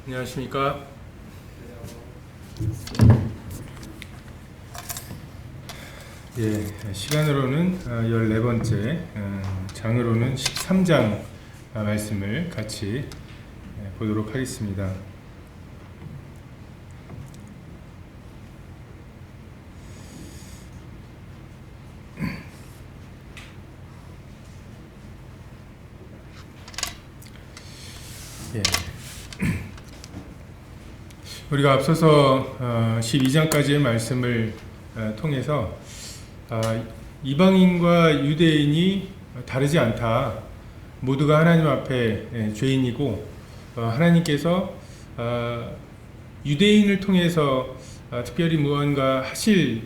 안녕하십니까. 시간으로는 14번째, 장으로는 13장 말씀을 같이 보도록 하겠습니다. 우리가 앞서서 12장까지의 말씀을 통해서 이방인과 유대인이 다르지 않다. 모두가 하나님 앞에 죄인이고 하나님께서 유대인을 통해서 특별히 무언가 하실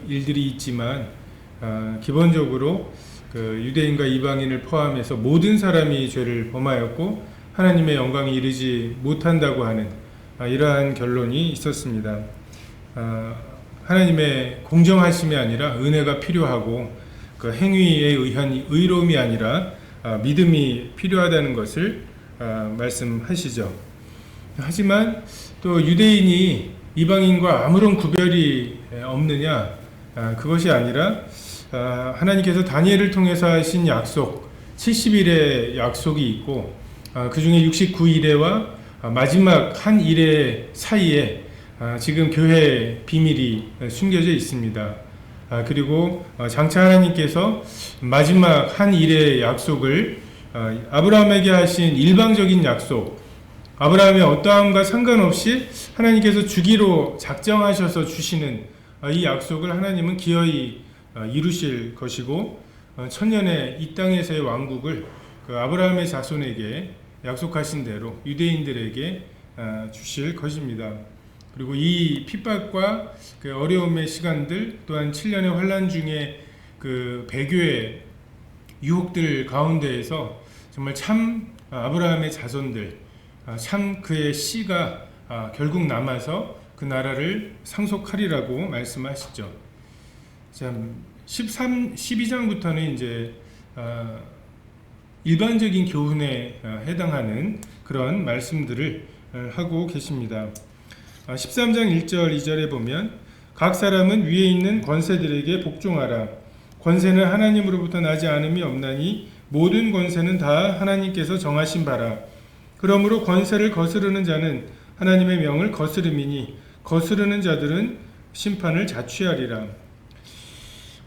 일들이 있지만 기본적으로 유대인과 이방인을 포함해서 모든 사람이 죄를 범하였고 하나님의 영광에 이르지 못한다고 하는 이러한 결론이 있었습니다. 하나님의 공정하심이 아니라 은혜가 필요하고 그 행위에 의한 의로움이 아니라 믿음이 필요하다는 것을 말씀하시죠. 하지만 또 유대인이 이방인과 아무런 구별이 없느냐, 그것이 아니라 하나님께서 다니엘을 통해서 하신 약속, 70일의 약속이 있고 그 중에 69일에와 마지막 한 일의 사이에 지금 교회의 비밀이 숨겨져 있습니다. 그리고 장차 하나님께서 마지막 한 일의 약속을 아브라함에게 하신 일방적인 약속, 아브라함의 어떠함과 상관없이 하나님께서 주기로 작정하셔서 주시는 이 약속을 하나님은 기어이 이루실 것이고 천년의 이 땅에서의 왕국을 아브라함의 자손에게 약속하신 대로 유대인들에게 주실 것입니다. 그리고 이 핍박과 어려움의 시간들 또한 7년의 환난 중에 배교의 유혹들 가운데에서 정말 참 아브라함의 자손들, 참 그의 씨가 결국 남아서 그 나라를 상속하리라고 말씀하시죠. 12장부터는 이제 일반적인 교훈에 해당하는 그런 말씀들을 하고 계십니다. 13장 1절 2절에 보면 각 사람은 위에 있는 권세들에게 복종하라. 권세는 하나님으로부터 나지 않음이 없나니 모든 권세는 다 하나님께서 정하신 바라. 그러므로 권세를 거스르는 자는 하나님의 명을 거스름이니 거스르는 자들은 심판을 자취하리라.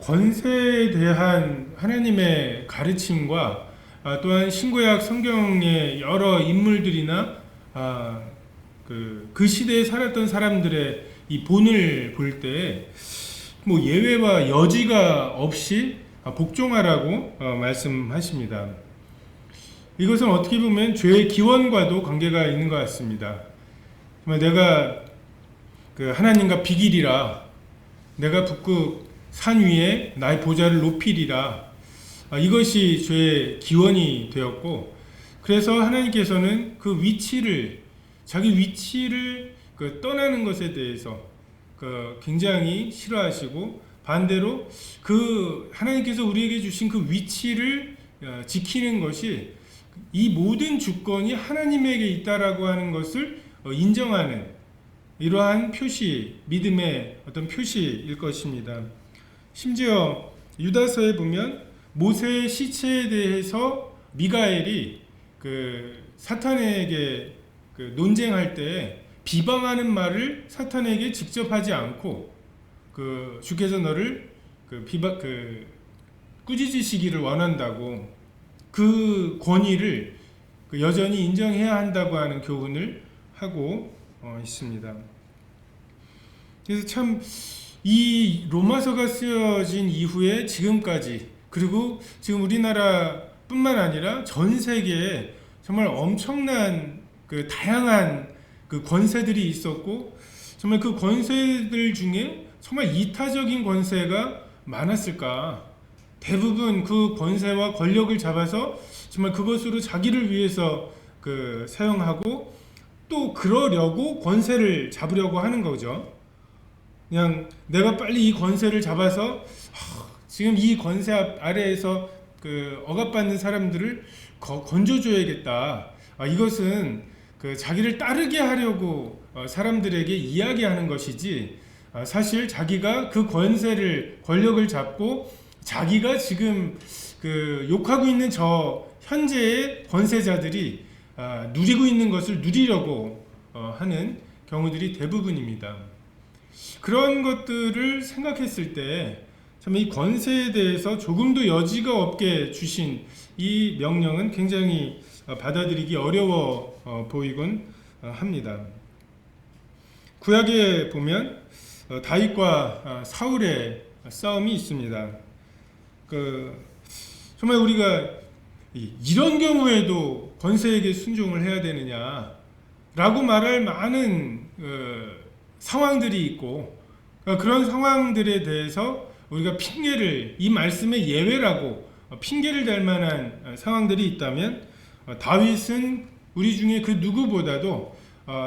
권세에 대한 하나님의 가르침과 또한 신구약 성경의 여러 인물들이나 그 시대에 살았던 사람들의 이 본을 볼 때 뭐 예외와 여지가 없이 복종하라고 말씀하십니다. 이것은 어떻게 보면 죄의 기원과도 관계가 있는 것 같습니다. 내가 하나님과 비기리라, 내가 북극 산 위에 나의 보좌를 높이리라, 이것이 죄의 기원이 되었고, 그래서 하나님께서는 그 위치를, 자기 위치를 떠나는 것에 대해서 굉장히 싫어하시고, 반대로 하나님께서 우리에게 주신 그 위치를 지키는 것이 이 모든 주권이 하나님에게 있다라고 하는 것을 인정하는 이러한 표시, 믿음의 어떤 표시일 것입니다. 심지어 유다서에 보면 모세의 시체에 대해서 미가엘이 사탄에게 논쟁할 때 비방하는 말을 사탄에게 직접 하지 않고 주께서 너를 꾸짖으시기를 원한다고 그 권위를 여전히 인정해야 한다고 하는 교훈을 하고 있습니다. 그래서 참 이 로마서가 쓰여진 이후에 지금까지, 그리고 지금 우리나라뿐만 아니라 전 세계에 정말 엄청난 다양한 권세들이 있었고, 정말 그 권세들 중에 정말 이타적인 권세가 많았을까? 대부분 그 권세와 권력을 잡아서 정말 그것으로 자기를 위해서 사용하고 또 그러려고 권세를 잡으려고 하는 거죠. 그냥 내가 빨리 이 권세를 잡아서 지금 이 권세 아래에서 억압받는 사람들을 건져줘야겠다. 이것은 그 자기를 따르게 하려고 사람들에게 이야기하는 것이지, 사실 자기가 그 권력을 잡고 자기가 지금 그 욕하고 있는 저 현재의 권세자들이 누리고 있는 것을 누리려고 하는 경우들이 대부분입니다. 그런 것들을 생각했을 때 참 이 권세에 대해서 조금도 여지가 없게 주신 이 명령은 굉장히 받아들이기 어려워 보이곤 합니다. 구약에 보면 다윗과 사울의 싸움이 있습니다. 정말 우리가 이런 경우에도 권세에게 순종을 해야 되느냐라고 말할 많은 상황들이 있고, 그런 상황들에 대해서 우리가 핑계를, 이 말씀의 예외라고 핑계를 댈 만한 상황들이 있다면 다윗은 우리 중에 그 누구보다도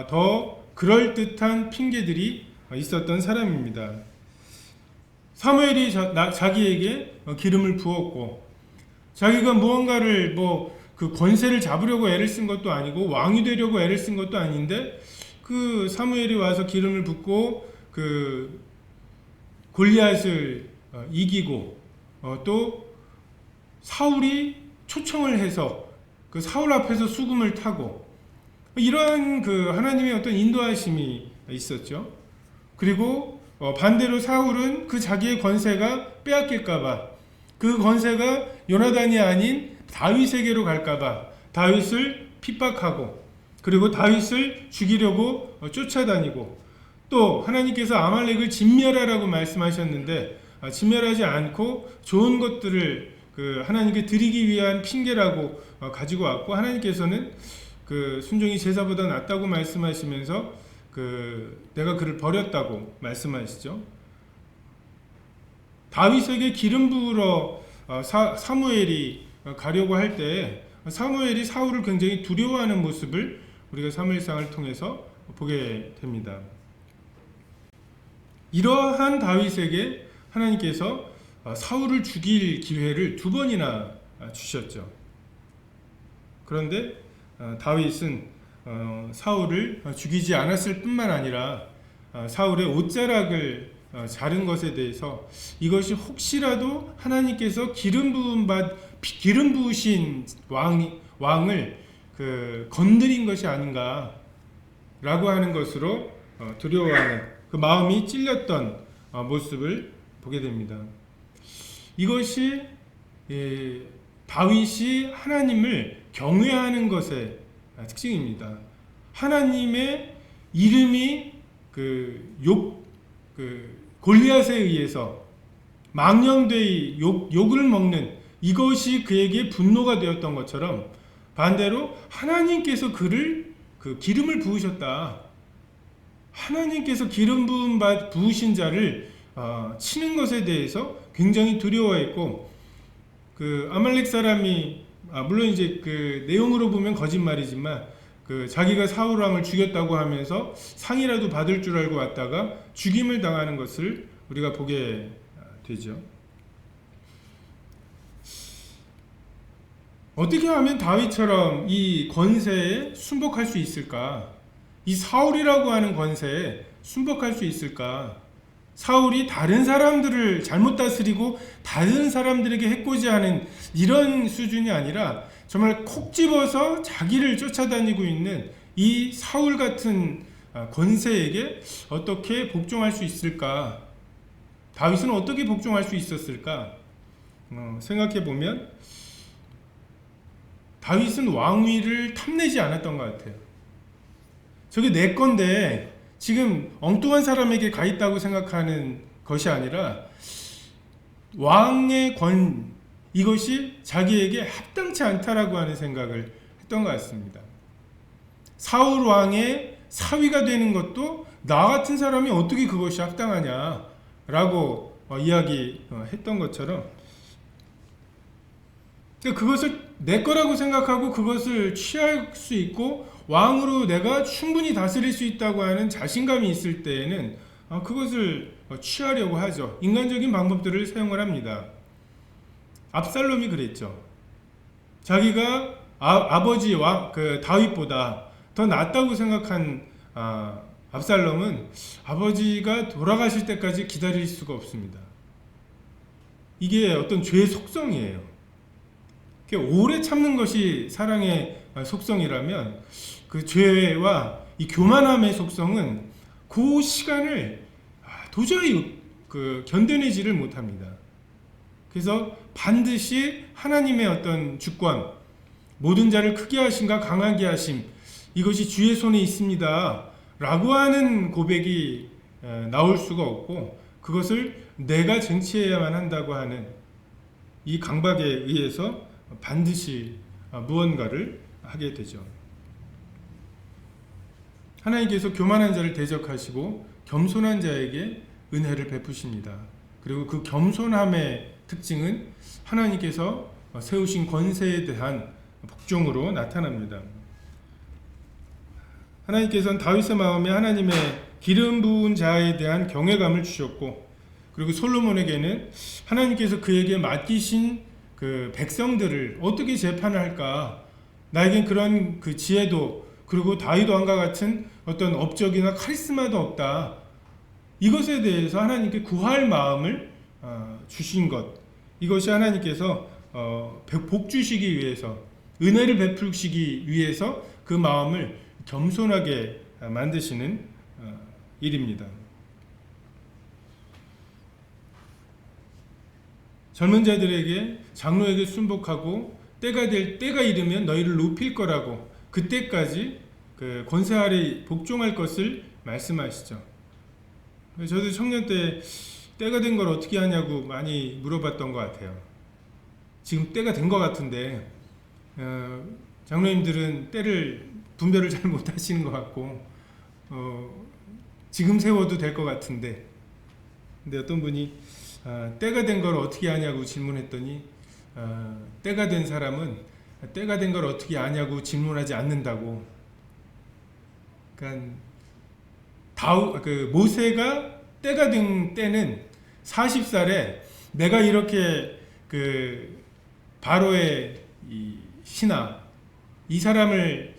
더 그럴듯한 핑계들이 있었던 사람입니다. 사무엘이 자기에게 기름을 부었고, 자기가 무언가를 그 권세를 잡으려고 애를 쓴 것도 아니고 왕이 되려고 애를 쓴 것도 아닌데, 그 사무엘이 와서 기름을 붓고 그 골리앗을 이기고, 또 사울이 초청을 해서 그 사울 앞에서 수금을 타고, 이러한 그 하나님의 어떤 인도하심이 있었죠. 그리고 반대로 사울은 그 자기의 권세가 빼앗길까봐, 그 권세가 요나단이 아닌 다윗에게로 갈까봐 다윗을 핍박하고, 그리고 다윗을 죽이려고 쫓아다니고, 또 하나님께서 아말렉을 진멸하라고 말씀하셨는데 진멸하지 않고 좋은 것들을 그 하나님께 드리기 위한 핑계라고 가지고 왔고, 하나님께서는 그 순종이 제사보다 낫다고 말씀하시면서 내가 그를 버렸다고 말씀하시죠. 다윗에게 기름 부으러 사무엘이 가려고 할 때 사무엘이 사울을 굉장히 두려워하는 모습을 우리가 사무엘상을 통해서 보게 됩니다. 이러한 다윗에게 하나님께서 사울을 죽일 기회를 2번이나 주셨죠. 그런데 다윗은 사울을 죽이지 않았을 뿐만 아니라 사울의 옷자락을 자른 것에 대해서 이것이 혹시라도 하나님께서 기름 부으신 왕을 건드린 것이 아닌가라고 하는 것으로 두려워하는 그 마음이 찔렸던 모습을 보게 됩니다. 이것이 다윗이 하나님을 경외하는 것의 특징입니다. 하나님의 이름이 골리앗에 의해서 망령되이 욕을 먹는 이것이 그에게 분노가 되었던 것처럼, 반대로 하나님께서 그를 기름을 부으셨다. 하나님께서 기름 부으신 자를 치는 것에 대해서 굉장히 두려워했고, 아말렉 사람이 물론 이제 그 내용으로 보면 거짓말이지만 자기가 사울 왕을 죽였다고 하면서 상이라도 받을 줄 알고 왔다가 죽임을 당하는 것을 우리가 보게 되죠. 어떻게 하면 다윗처럼 이 권세에 순복할 수 있을까? 이 사울이라고 하는 권세에 순복할 수 있을까? 사울이 다른 사람들을 잘못 다스리고 다른 사람들에게 해코지하는 이런 수준이 아니라 정말 콕 집어서 자기를 쫓아다니고 있는 이 사울 같은 권세에게 어떻게 복종할 수 있을까? 다윗은 어떻게 복종할 수 있었을까? 생각해 보면 다윗은 왕위를 탐내지 않았던 것 같아요. 저게 내 건데 지금 엉뚱한 사람에게 가 있다고 생각하는 것이 아니라 왕의 이것이 자기에게 합당치 않다라고 하는 생각을 했던 것 같습니다. 사울 왕의 사위가 되는 것도 나 같은 사람이 어떻게 그것이 합당하냐라고 이야기했던 것처럼, 그것을 내 거라고 생각하고 그것을 취할 수 있고 왕으로 내가 충분히 다스릴 수 있다고 하는 자신감이 있을 때에는 그것을 취하려고 하죠. 인간적인 방법들을 사용을 합니다. 압살롬이 그랬죠. 자기가 아버지 다윗보다 더 낫다고 생각한 압살롬은 아버지가 돌아가실 때까지 기다릴 수가 없습니다. 이게 어떤 죄의 속성이에요. 오래 참는 것이 사랑의 속성이라면 그 죄와 이 교만함의 속성은 그 시간을 도저히 견뎌내지를 못합니다. 그래서 반드시 하나님의 어떤 주권, 모든 자를 크게 하심과 강하게 하심, 이것이 주의 손에 있습니다 라고 하는 고백이 나올 수가 없고, 그것을 내가 쟁취해야만 한다고 하는 이 강박에 의해서 반드시 무언가를 하게 되죠. 하나님께서 교만한 자를 대적하시고 겸손한 자에게 은혜를 베푸십니다. 그리고 그 겸손함의 특징은 하나님께서 세우신 권세에 대한 복종으로 나타납니다. 하나님께서는 다윗의 마음에 하나님의 기름 부은 자에 대한 경외감을 주셨고, 그리고 솔로몬에게는 하나님께서 그에게 맡기신 그 백성들을 어떻게 재판을 할까, 나에겐 그런 그 지혜도, 그리고 다윗 왕과 같은 어떤 업적이나 카리스마도 없다, 이것에 대해서 하나님께 구할 마음을 주신 것, 이것이 하나님께서 복 주시기 위해서, 은혜를 베푸시기 위해서 그 마음을 겸손하게 만드시는 일입니다. 젊은 자들에게, 장로에게 순복하고 때가 이르면 너희를 높일 거라고, 그때까지 그 권세 아래 복종할 것을 말씀하시죠. 저도 청년 때 때가 된 걸 어떻게 하냐고 많이 물어봤던 것 같아요. 지금 때가 된 것 같은데 장로님들은 때를 분별을 잘 못하시는 것 같고, 지금 세워도 될 것 같은데, 근데 어떤 분이 때가 된 걸 어떻게 아냐고 질문했더니, 때가 된 사람은 때가 된 걸 어떻게 아냐고 질문하지 않는다고. 그러니까 모세가 때가 된 때는 40살에 내가 이렇게 바로의 이 신하, 이 사람을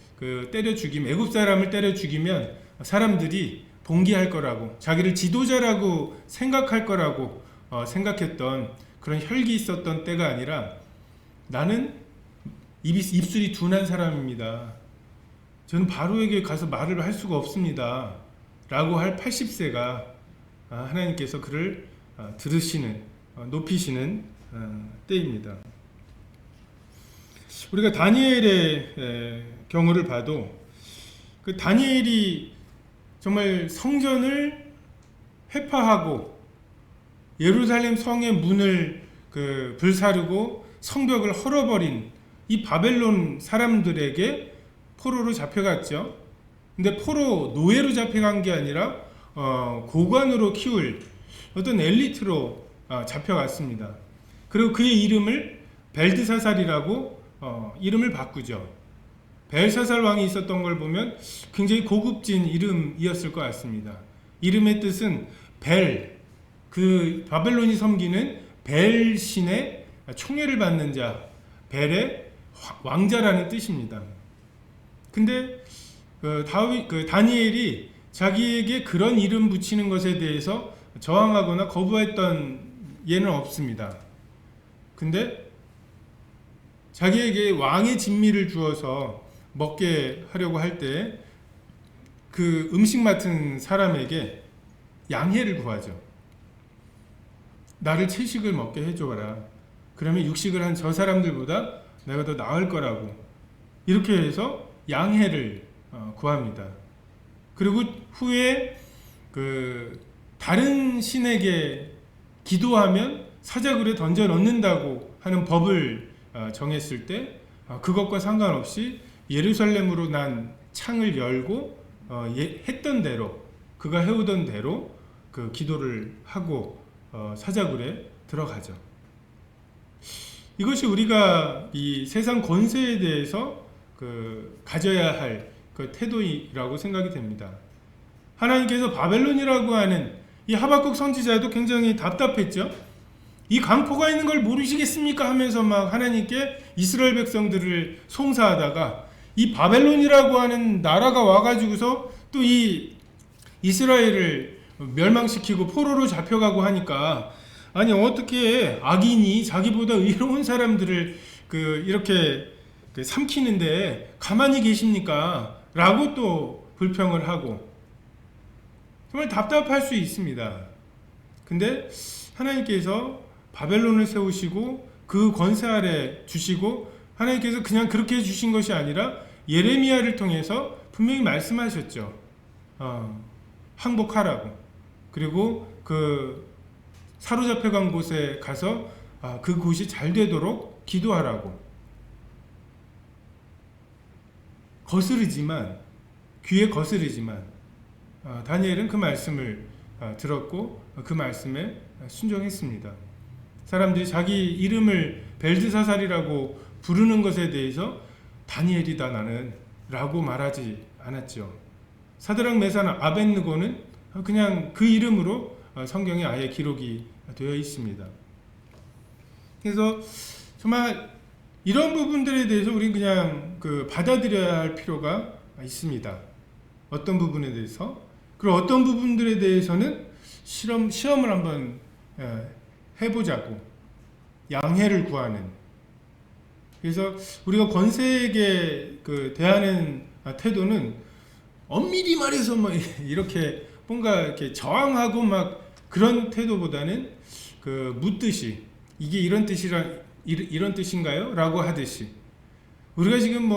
때려 죽이면, 애굽 사람을 때려 죽이면 사람들이 봉기할 거라고, 자기를 지도자라고 생각할 거라고 생각했던 그런 혈기 있었던 때가 아니라, 나는 입술이 둔한 사람입니다, 저는 바로에게 가서 말을 할 수가 없습니다 라고 할 80세가 하나님께서 그를 들으시는, 높이시는 때입니다. 우리가 다니엘의 경우를 봐도, 그 다니엘이 정말 성전을 회파하고 예루살렘 성의 문을 불사르고 성벽을 헐어버린 이 바벨론 사람들에게 포로로 잡혀갔죠. 근데 포로 노예로 잡혀간 게 아니라 고관으로 키울 어떤 엘리트로 잡혀갔습니다. 그리고 그의 이름을 벨드사살이라고 이름을 바꾸죠. 벨사살 왕이 있었던 걸 보면 굉장히 고급진 이름이었을 것 같습니다. 이름의 뜻은 그 바벨론이 섬기는 벨 신의 총애를 받는 자, 벨의 왕자라는 뜻입니다. 근데 다니엘이 자기에게 그런 이름 붙이는 것에 대해서 저항하거나 거부했던 예는 없습니다. 근데 자기에게 왕의 진미를 주어서 먹게 하려고 할 때 그 음식 맡은 사람에게 양해를 구하죠. 나를 채식을 먹게 해줘라. 그러면 육식을 한 저 사람들보다 내가 더 나을 거라고. 이렇게 해서 양해를 구합니다. 그리고 후에 다른 신에게 기도하면 사자굴에 던져 넣는다고 하는 법을 정했을 때, 그것과 상관없이 예루살렘으로 난 창을 열고 했던 대로, 그가 해오던 대로 그 기도를 하고 사자굴에 들어가죠. 이것이 우리가 이 세상 권세에 대해서 가져야 할 그 태도라고 생각이 됩니다. 하나님께서 바벨론이라고 하는 이 하박국 선지자도 굉장히 답답했죠. 이 강포가 있는 걸 모르시겠습니까 하면서 막 하나님께 이스라엘 백성들을 송사하다가 이 바벨론이라고 하는 나라가 와가지고서 또 이 이스라엘을 멸망시키고 포로로 잡혀가고 하니까, 아니 어떻게 악인이 자기보다 의로운 사람들을 이렇게 삼키는데 가만히 계십니까? 라고 또 불평을 하고, 정말 답답할 수 있습니다. 근데 하나님께서 바벨론을 세우시고 그 권세 아래 주시고, 하나님께서 그냥 그렇게 해주신 것이 아니라 예레미야를 통해서 분명히 말씀하셨죠. 항복하라고. 그리고 그 사로잡혀간 곳에 가서 그 곳이 잘 되도록 기도하라고. 귀에 거스르지만 다니엘은 그 말씀을 들었고 그 말씀에 순종했습니다. 사람들이 자기 이름을 벨드사살이라고 부르는 것에 대해서 다니엘이다 나는 라고 말하지 않았죠. 사드락 메삭 아벳느고는 그냥 그 이름으로 성경에 아예 기록이 되어 있습니다. 그래서 정말 이런 부분들에 대해서 우리는 그냥 받아들여야 할 필요가 있습니다. 어떤 부분에 대해서, 그리고 어떤 부분들에 대해서는 시험을 한번 해보자고, 양해를 구하는. 그래서 우리가 권세에게 대하는 태도는 엄밀히 말해서 뭐 이렇게 뭔가 이렇게 저항하고 막 그런 태도보다는 묻듯이 이게 이런 뜻인가요? 라고 하듯이, 우리가 지금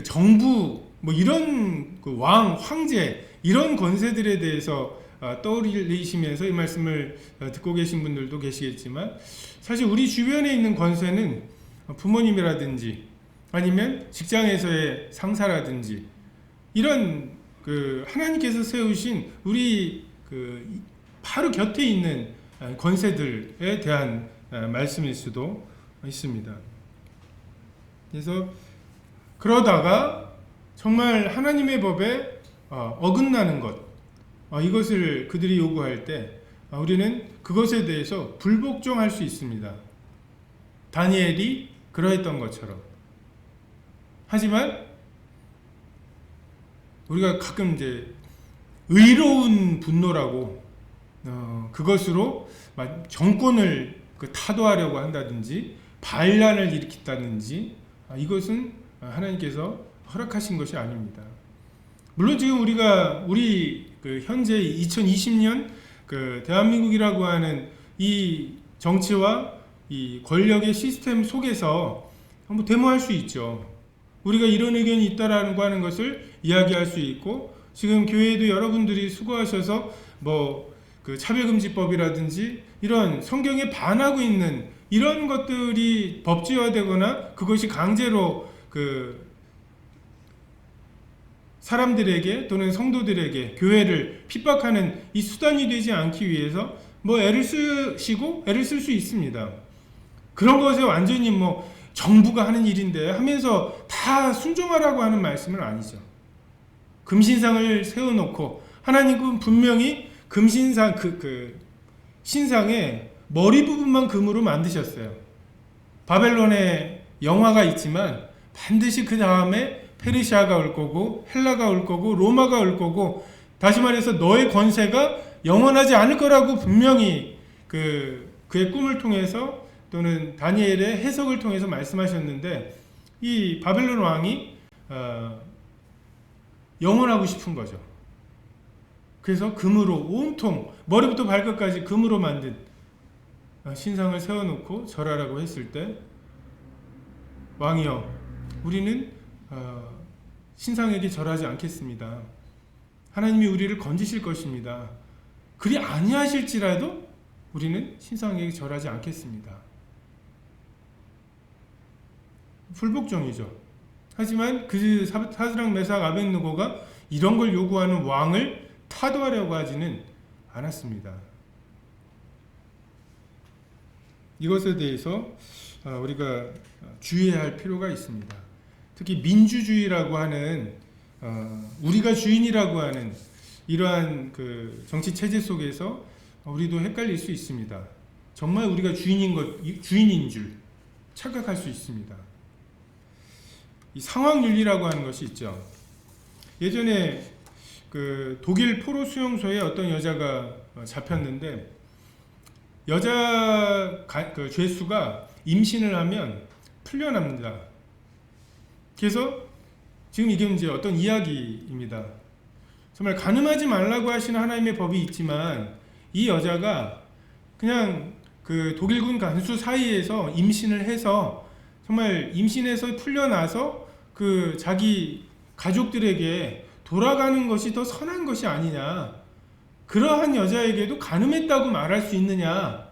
정부 이런 왕, 황제 이런 권세들에 대해서 떠올리시면서 이 말씀을 듣고 계신 분들도 계시겠지만, 사실 우리 주변에 있는 권세는 부모님이라든지 아니면 직장에서의 상사라든지 이런 하나님께서 세우신 우리 바로 곁에 있는 권세들에 대한 말씀일 수도 있습니다. 그래서 그러다가 정말 하나님의 법에 어긋나는 것, 이것을 그들이 요구할 때 우리는 그것에 대해서 불복종할 수 있습니다. 다니엘이 그러했던 것처럼. 하지만 우리가 가끔 이제 의로운 분노라고 그것으로 정권을 타도하려고 한다든지 반란을 일으킨다든지, 이것은 하나님께서 허락하신 것이 아닙니다. 물론 지금 우리 현재 2020년 대한민국이라고 하는 이 정치와 이 권력의 시스템 속에서 한번 데모할 수 있죠. 우리가 이런 의견이 있다라고 하는 것을 이야기할 수 있고, 지금 교회에도 여러분들이 수고하셔서 차별금지법이라든지 이런 성경에 반하고 있는 이런 것들이 법제화되거나 그것이 강제로 사람들에게 또는 성도들에게 교회를 핍박하는 이 수단이 되지 않기 위해서 애를 쓰시고 애를 쓸 수 있습니다. 그런 것에 완전히 정부가 하는 일인데 하면서 다 순종하라고 하는 말씀은 아니죠. 금신상을 세워놓고, 하나님은 분명히 금신상 신상의 머리 부분만 금으로 만드셨어요. 바벨론에 영화가 있지만 반드시 그 다음에 페르시아가 올 거고 헬라가 올 거고 로마가 올 거고, 다시 말해서 너의 권세가 영원하지 않을 거라고 분명히 그의 꿈을 통해서 또는 다니엘의 해석을 통해서 말씀하셨는데, 이 바벨론 왕이 영원하고 싶은 거죠. 그래서 금으로 온통 머리부터 발끝까지 금으로 만든 신상을 세워놓고 절하라고 했을 때, 왕이여, 우리는 신상에게 절하지 않겠습니다. 하나님이 우리를 건지실 것입니다. 그리 아니하실지라도 우리는 신상에게 절하지 않겠습니다. 불복종이죠. 하지만 그 사드락 메삭 아벳느고가 이런 걸 요구하는 왕을 타도하려고 하지는 않았습니다. 이것에 대해서 우리가 주의해야 할 필요가 있습니다. 특히 민주주의라고 하는 우리가 주인이라고 하는 이러한 정치 체제 속에서 우리도 헷갈릴 수 있습니다. 정말 우리가 주인인 줄 착각할 수 있습니다. 이 상황윤리라고 하는 것이 있죠. 예전에 그 독일 포로 수용소에 어떤 여자가 잡혔는데 여자 그 죄수가 임신을 하면 풀려납니다. 그래서 지금 이게 이제 어떤 이야기입니다. 정말 가늠하지 말라고 하시는 하나님의 법이 있지만 이 여자가 그냥 그 독일군 간수 사이에서 임신을 해서 정말 임신해서 풀려나서 그 자기 가족들에게 돌아가는 것이 더 선한 것이 아니냐, 그러한 여자에게도 가늠했다고 말할 수 있느냐,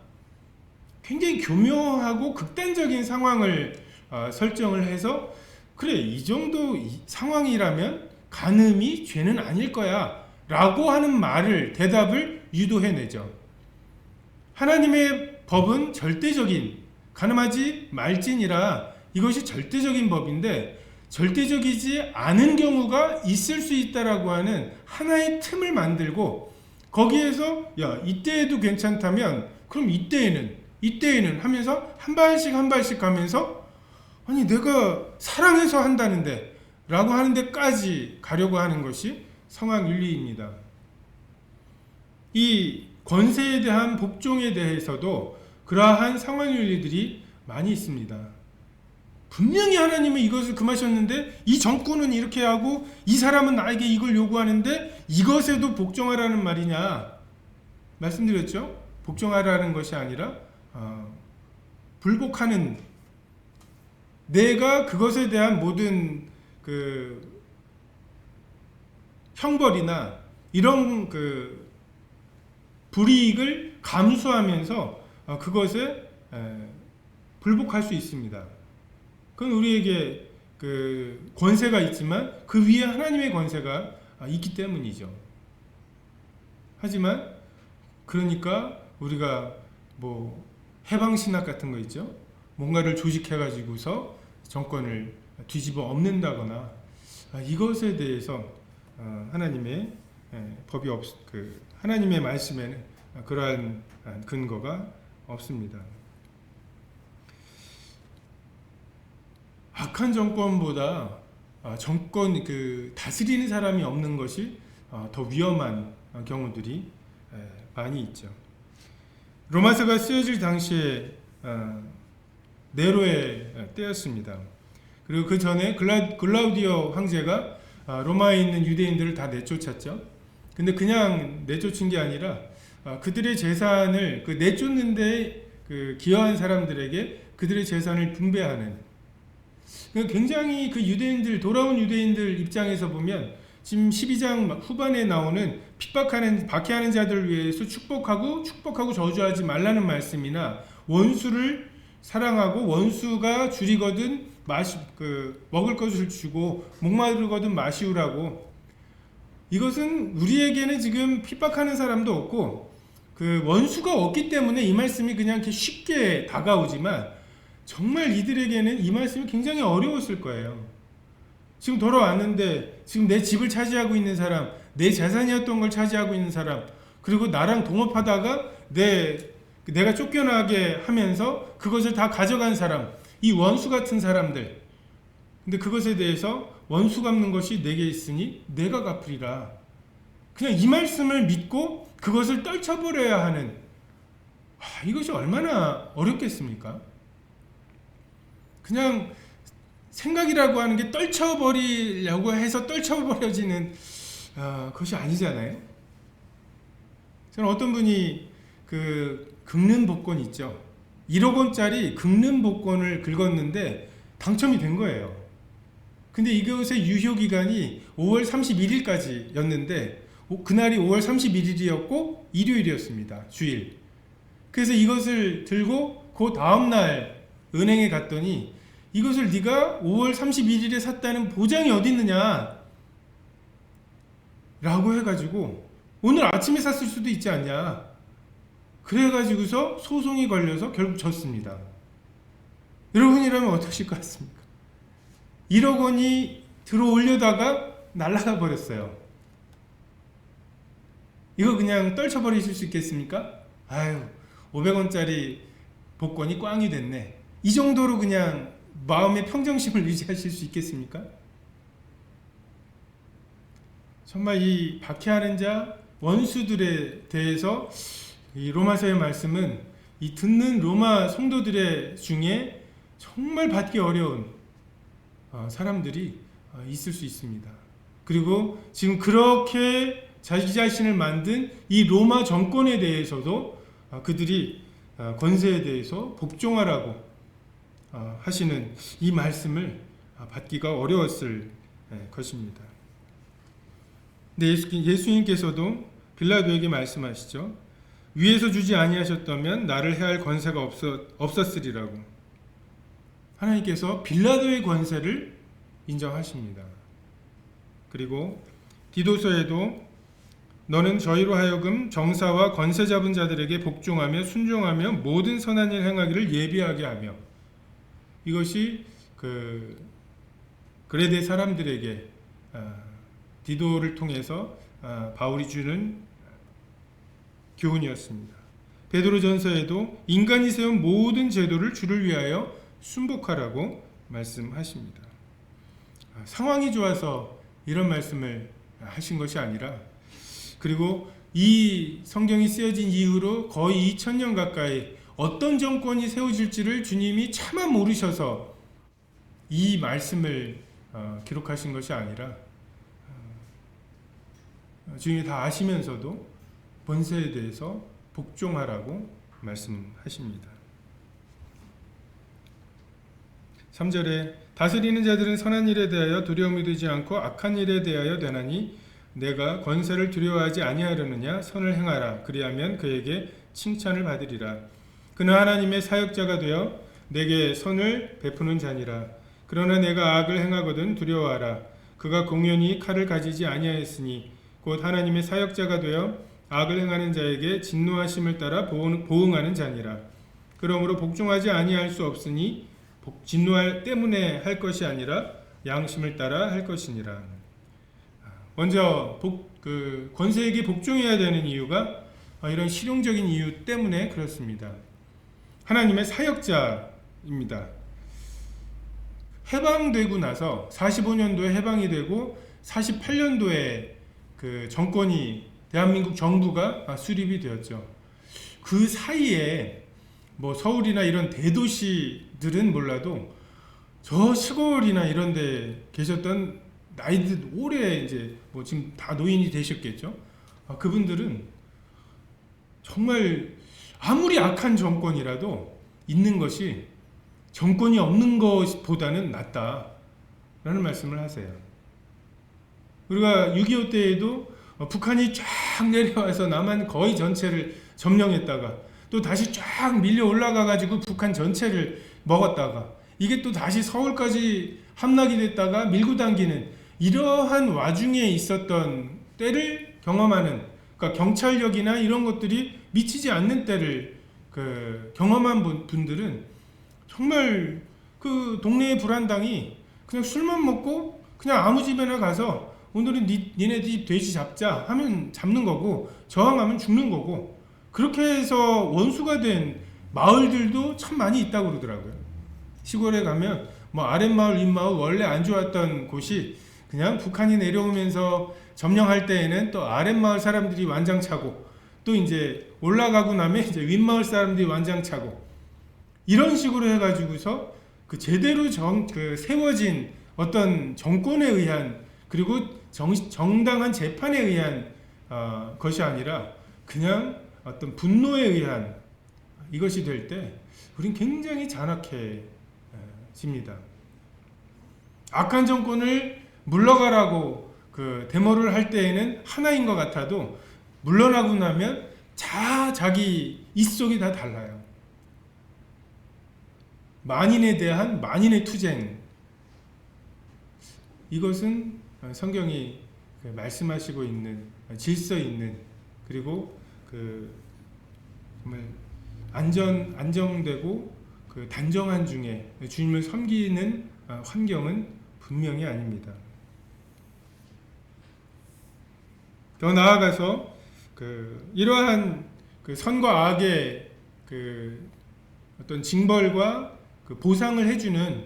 굉장히 교묘하고 극단적인 상황을 설정을 해서 그래, 이 정도 상황이라면 간음이 죄는 아닐 거야 라고 하는 대답을 유도해내죠. 하나님의 법은 절대적인, 가늠하지 말지니라, 이것이 절대적인 법인데 절대적이지 않은 경우가 있을 수 있다라고 하는 하나의 틈을 만들고 거기에서 야, 이때에도 괜찮다면 그럼 이때에는 하면서 한 발씩 가면서 아니 내가 사랑해서 한다는데 라고 하는 데까지 가려고 하는 것이 상황윤리입니다. 이 권세에 대한 복종에 대해서도 그러한 상황윤리들이 많이 있습니다. 분명히 하나님은 이것을 금하셨는데 이 정권은 이렇게 하고 이 사람은 나에게 이걸 요구하는데 이것에도 복종하라는 말이냐, 말씀드렸죠. 복종하라는 것이 아니라 불복하는, 내가 그것에 대한 모든 그 형벌이나 이런 그 불이익을 감수하면서 그것에 불복할 수 있습니다. 그건 우리에게 그 권세가 있지만 그 위에 하나님의 권세가 있기 때문이죠. 하지만 그러니까 우리가 뭐 해방신학 같은 거 있죠. 뭔가를 조직해가지고서 정권을 뒤집어 엎는다거나 이것에 대해서 하나님의 법이 하나님의 말씀에는 그러한 근거가 없습니다. 악한 정권보다 정권 다스리는 사람이 없는 것이 더 위험한 경우들이 많이 있죠. 로마서가 쓰여질 당시에 네로의 때였습니다. 그리고 그 전에 글라우디오 황제가 로마에 있는 유대인들을 다 내쫓았죠. 근데 그냥 내쫓은 게 아니라 그들의 재산을 내쫓는데 기여한 사람들에게 그들의 재산을 분배하는, 굉장히 그 유대인들, 돌아온 유대인들 입장에서 보면 지금 12장 후반에 나오는 박해하는 자들을 위해서 축복하고 저주하지 말라는 말씀이나 원수를 사랑하고 원수가 줄이거든 먹을 것을 주고 목마르거든 마시우라고, 이것은 우리에게는 지금 핍박하는 사람도 없고 그 원수가 없기 때문에 이 말씀이 그냥 이렇게 쉽게 다가오지만 정말 이들에게는 이 말씀이 굉장히 어려웠을 거예요. 지금 돌아왔는데 지금 내 집을 차지하고 있는 사람, 내 재산이었던 걸 차지하고 있는 사람, 그리고 나랑 동업하다가 내가 쫓겨나게 하면서 그것을 다 가져간 사람, 이 원수 같은 사람들. 근데 그것에 대해서 원수 갚는 것이 내게 있으니 내가 갚으리라. 그냥 이 말씀을 믿고 그것을 떨쳐버려야 하는, 이것이 얼마나 어렵겠습니까? 그냥 생각이라고 하는 게 떨쳐버리려고 해서 떨쳐버려지는 것이 아니잖아요. 저는 어떤 분이 긁는 복권 있죠. 1억 원짜리 긁는 복권을 긁었는데 당첨이 된 거예요. 근데 이것의 유효기간이 5월 31일까지였는데 그날이 5월 31일이었고 일요일이었습니다. 주일. 그래서 이것을 들고 그 다음날 은행에 갔더니 이것을 네가 5월 31일에 샀다는 보장이 어디 있느냐 라고 해가지고 오늘 아침에 샀을 수도 있지 않냐, 그래가지고서 소송이 걸려서 결국 졌습니다. 여러분이라면 어떠실 것 같습니까? 1억 원이 들어올려다가 날아가 버렸어요. 이거 그냥 떨쳐버리실 수 있겠습니까? 500원짜리 복권이 꽝이 됐네, 이 정도로 그냥 마음의 평정심을 유지하실 수 있겠습니까? 정말 이 박해하는 자, 원수들에 대해서 이 로마서의 말씀은 이 듣는 로마 성도들의 중에 정말 받기 어려운 사람들이 있을 수 있습니다. 그리고 지금 그렇게 자기 자신을 만든 이 로마 정권에 대해서도 그들이 권세에 대해서 복종하라고 하시는 이 말씀을 받기가 어려웠을 것입니다. 근데 예수님께서도 빌라도에게 말씀하시죠. 위에서 주지 아니하셨다면 나를 해할 권세가 없었으리라고. 하나님께서 빌라도의 권세를 인정하십니다. 그리고 디도서에도 너는 저희로 하여금 정사와 권세 잡은 자들에게 복종하며 순종하며 모든 선한 일 행하기를 예비하게 하며, 이것이 그레데 사람들에게 디도를 통해서 바울이 주는 교훈이었습니다. 베드로전서에도 인간이 세운 모든 제도를 주를 위하여 순복하라고 말씀하십니다. 상황이 좋아서 이런 말씀을 하신 것이 아니라, 그리고 이 성경이 쓰여진 이후로 거의 2000년 가까이 어떤 정권이 세워질지를 주님이 차마 모르셔서 이 말씀을 기록하신 것이 아니라 주님이 다 아시면서도 권세에 대해서 복종하라고 말씀하십니다. 3절에 다스리는 자들은 선한 일에 대하여 두려움이 되지 않고 악한 일에 대하여 되나니 내가 권세를 두려워하지 아니하려느냐. 선을 행하라. 그리하면 그에게 칭찬을 받으리라. 그는 하나님의 사역자가 되어 내게 선을 베푸는 자니라. 그러나 내가 악을 행하거든 두려워하라. 그가 공연히 칼을 가지지 아니하였으니 곧 하나님의 사역자가 되어 악을 행하는 자에게 진노하심을 따라 보응하는 자니라. 그러므로 복종하지 아니할 수 없으니 진노할 때문에 할 것이 아니라 양심을 따라 할 것이니라. 먼저 권세에게 복종해야 되는 이유가 이런 실용적인 이유 때문에 그렇습니다. 하나님의 사역자입니다. 해방되고 나서 45년도에 해방이 되고 48년도에 그 정권이 대한민국 정부가 수립이 되었죠. 그 사이에 뭐 서울이나 이런 대도시들은 몰라도 저 시골이나 이런 데 계셨던 나이들 오래 이제 뭐 지금 다 노인이 되셨겠죠. 그분들은 정말 아무리 악한 정권이라도 있는 것이 정권이 없는 것보다는 낫다라는 말씀을 하세요. 우리가 6.25 때에도 북한이 쫙 내려와서 남한 거의 전체를 점령했다가 또 다시 쫙 밀려 올라가 가지고 북한 전체를 먹었다가 이게 또 다시 서울까지 함락이 됐다가 밀고 당기는 이러한 와중에 있었던 때를 경험하는, 그러니까 경찰력이나 이런 것들이 미치지 않는 때를 경험한 분들은 정말 그 동네의 불안당이 그냥 술만 먹고 그냥 아무 집에나 가서 오늘은 니네 집 돼지 잡자 하면 잡는 거고 저항하면 죽는 거고, 그렇게 해서 원수가 된 마을들도 참 많이 있다고 그러더라고요. 시골에 가면 뭐 아랫마을 윗마을 원래 안 좋았던 곳이 그냥 북한이 내려오면서 점령할 때에는 또 아랫마을 사람들이 완장차고 또 이제 올라가고 나면 이제 윗마을 사람들이 완장차고 이런 식으로 해가지고서 그 제대로 세워진 어떤 정권에 의한 그리고 정당한 재판에 의한 것이 아니라 그냥 어떤 분노에 의한 이것이 될 때 우린 굉장히 잔악해집니다. 악한 정권을 물러가라고 데모를 할 때에는 하나인 것 같아도 물러나고 나면 자기 입속이 다 달라요. 만인에 대한 만인의 투쟁, 이것은 성경이 말씀하시고 있는 질서 있는, 그리고 정말 안정되고 단정한 중에 주님을 섬기는 환경은 분명히 아닙니다. 더 나아가서 이러한 선과 악의 어떤 징벌과 보상을 해주는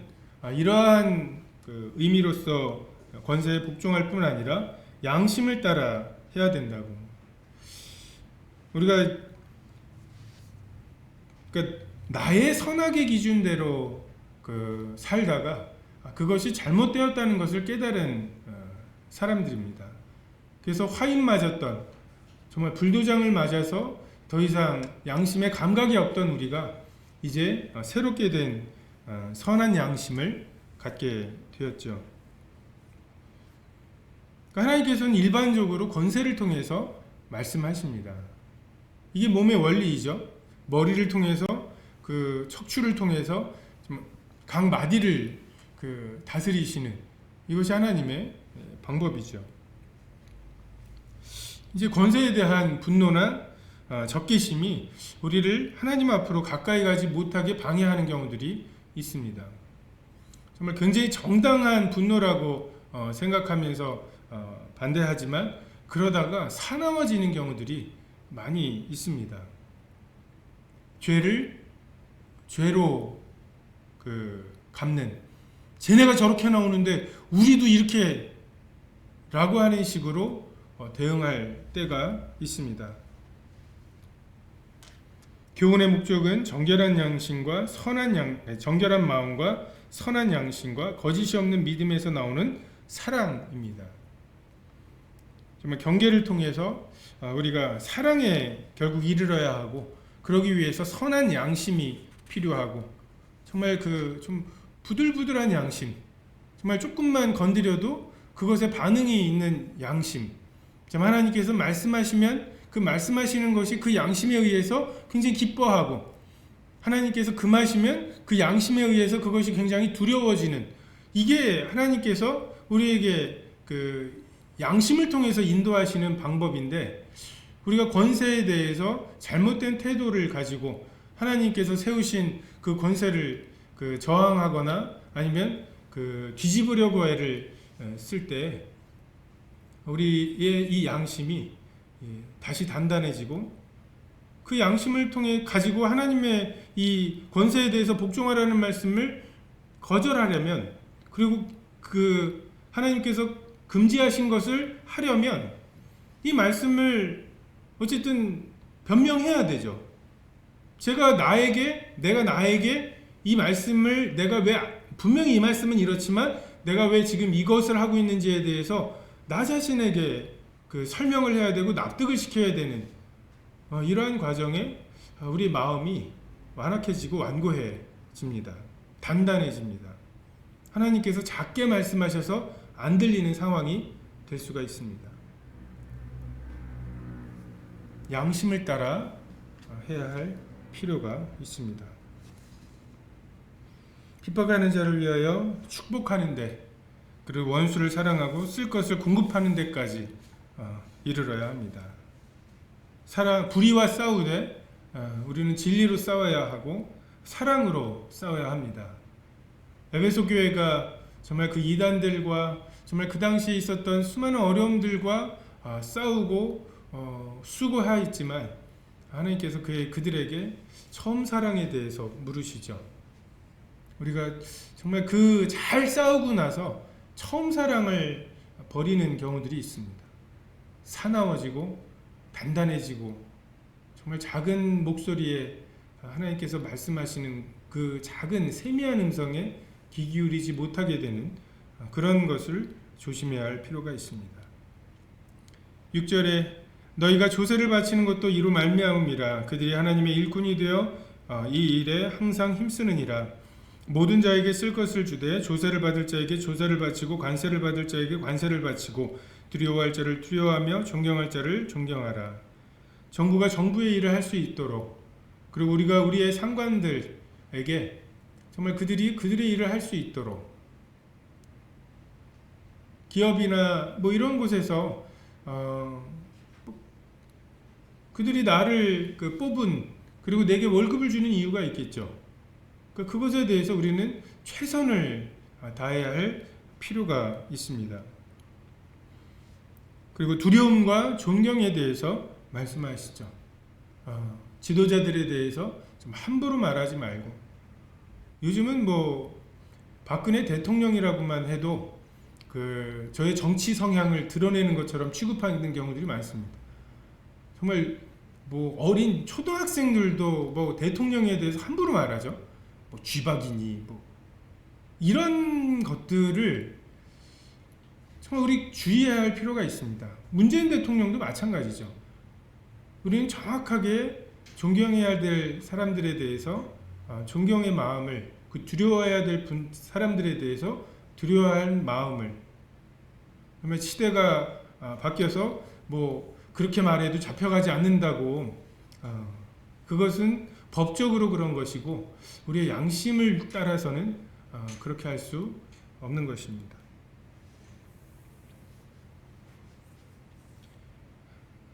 이러한 그 의미로서 권세에 복종할 뿐 아니라 양심을 따라 해야 된다고. 우리가 그러니까 나의 선악의 기준대로 그 살다가 그것이 잘못되었다는 것을 깨달은 사람들입니다. 그래서 화인 맞았던, 정말 불도장을 맞아서 더 이상 양심에 감각이 없던 우리가 이제 새롭게 된 선한 양심을 갖게 되었죠. 그러니까 하나님께서는 일반적으로 권세를 통해서 말씀하십니다. 이게 몸의 원리이죠. 머리를 통해서, 그 척추를 통해서 각 마디를 그 다스리시는, 이것이 하나님의 방법이죠. 이제 권세에 대한 분노나 적개심이 우리를 하나님 앞으로 가까이 가지 못하게 방해하는 경우들이 있습니다. 정말 굉장히 정당한 분노라고 생각하면서 반대하지만 그러다가 사나워지는 경우들이 많이 있습니다. 죄를 죄로 갚는, 쟤네가 저렇게 나오는데 우리도 이렇게 라고 하는 식으로 대응할 때가 있습니다. 교훈의 목적은 정결한 양심과 정결한 마음과 선한 양심과 거짓이 없는 믿음에서 나오는 사랑입니다. 정말 경계를 통해서 우리가 사랑에 결국 이르러야 하고, 그러기 위해서 선한 양심이 필요하고, 정말 그 좀 부들부들한 양심, 정말 조금만 건드려도 그것에 반응이 있는 양심. 하나님께서 말씀하시면 그 말씀하시는 것이 그 양심에 의해서 굉장히 기뻐하고, 하나님께서 금하시면 그 양심에 의해서 그것이 굉장히 두려워지는, 이게 하나님께서 우리에게 그 양심을 통해서 인도하시는 방법인데, 우리가 권세에 대해서 잘못된 태도를 가지고 하나님께서 세우신 그 권세를 저항하거나 아니면 뒤집으려고 애를 쓸 때 우리의 이 양심이 다시 단단해지고, 그 양심을 통해 가지고 하나님의 이 권세에 대해서 복종하라는 말씀을 거절하려면, 그리고 그 하나님께서 금지하신 것을 하려면 이 말씀을 어쨌든 변명해야 되죠. 내가 나에게 이 말씀을, 내가 왜, 분명히 이 말씀은 이렇지만 내가 왜 지금 이것을 하고 있는지에 대해서 나 자신에게 설명을 해야 되고 납득을 시켜야 되는 이러한 과정에 우리 마음이 완악해지고 완고해집니다. 단단해집니다. 하나님께서 작게 말씀하셔서 안 들리는 상황이 될 수가 있습니다. 양심을 따라 해야 할 필요가 있습니다. 핍박하는 자를 위하여 축복하는데, 그리고 원수를 사랑하고 쓸 것을 공급하는 데까지 이르러야 합니다. 불의와 싸우되 우리는 진리로 싸워야 하고 사랑으로 싸워야 합니다. 에베소 교회가 정말 그 이단들과 정말 그 당시에 있었던 수많은 어려움들과 싸우고 수고하였지만, 하나님께서 그들에게 처음 사랑에 대해서 물으시죠. 우리가 정말 잘 싸우고 나서 처음 사랑을 버리는 경우들이 있습니다. 사나워지고 단단해지고, 정말 작은 목소리에 하나님께서 말씀하시는 그 작은 세미한 음성에 귀 기울이지 못하게 되는 그런 것을 조심해야 할 필요가 있습니다. 6절에 너희가 조세를 바치는 것도 이로 말미암음이라. 그들이 하나님의 일꾼이 되어 이 일에 항상 힘쓰느니라. 모든 자에게 쓸 것을 주되 조세를 받을 자에게 조세를 바치고 관세를 받을 자에게 관세를 바치고 두려워할 자를 두려워하며 존경할 자를 존경하라. 정부가 정부의 일을 할 수 있도록, 그리고 우리가 우리의 상관들에게 정말 그들이 그들의 일을 할 수 있도록, 기업이나 이런 곳에서 그들이 나를 뽑은, 그리고 내게 월급을 주는 이유가 있겠죠. 그것에 대해서 우리는 최선을 다해야 할 필요가 있습니다. 그리고 두려움과 존경에 대해서 말씀하시죠. 지도자들에 대해서 좀 함부로 말하지 말고, 요즘은 박근혜 대통령이라고만 해도 저의 정치 성향을 드러내는 것처럼 취급하는 경우들이 많습니다. 정말 뭐 어린 초등학생들도 뭐 대통령에 대해서 함부로 말하죠. 뭐 쥐박이니 뭐 이런 것들을 정말 우리 주의해야 할 필요가 있습니다. 문재인 대통령도 마찬가지죠. 우리는 정확하게 존경해야 될 사람들에 대해서 존경의 마음을, 두려워해야 될 사람들에 대해서 두려워할 마음을, 그러면 시대가 바뀌어서 뭐 그렇게 말해도 잡혀가지 않는다고, 그것은 법적으로 그런 것이고 우리의 양심을 따라서는 그렇게 할 수 없는 것입니다.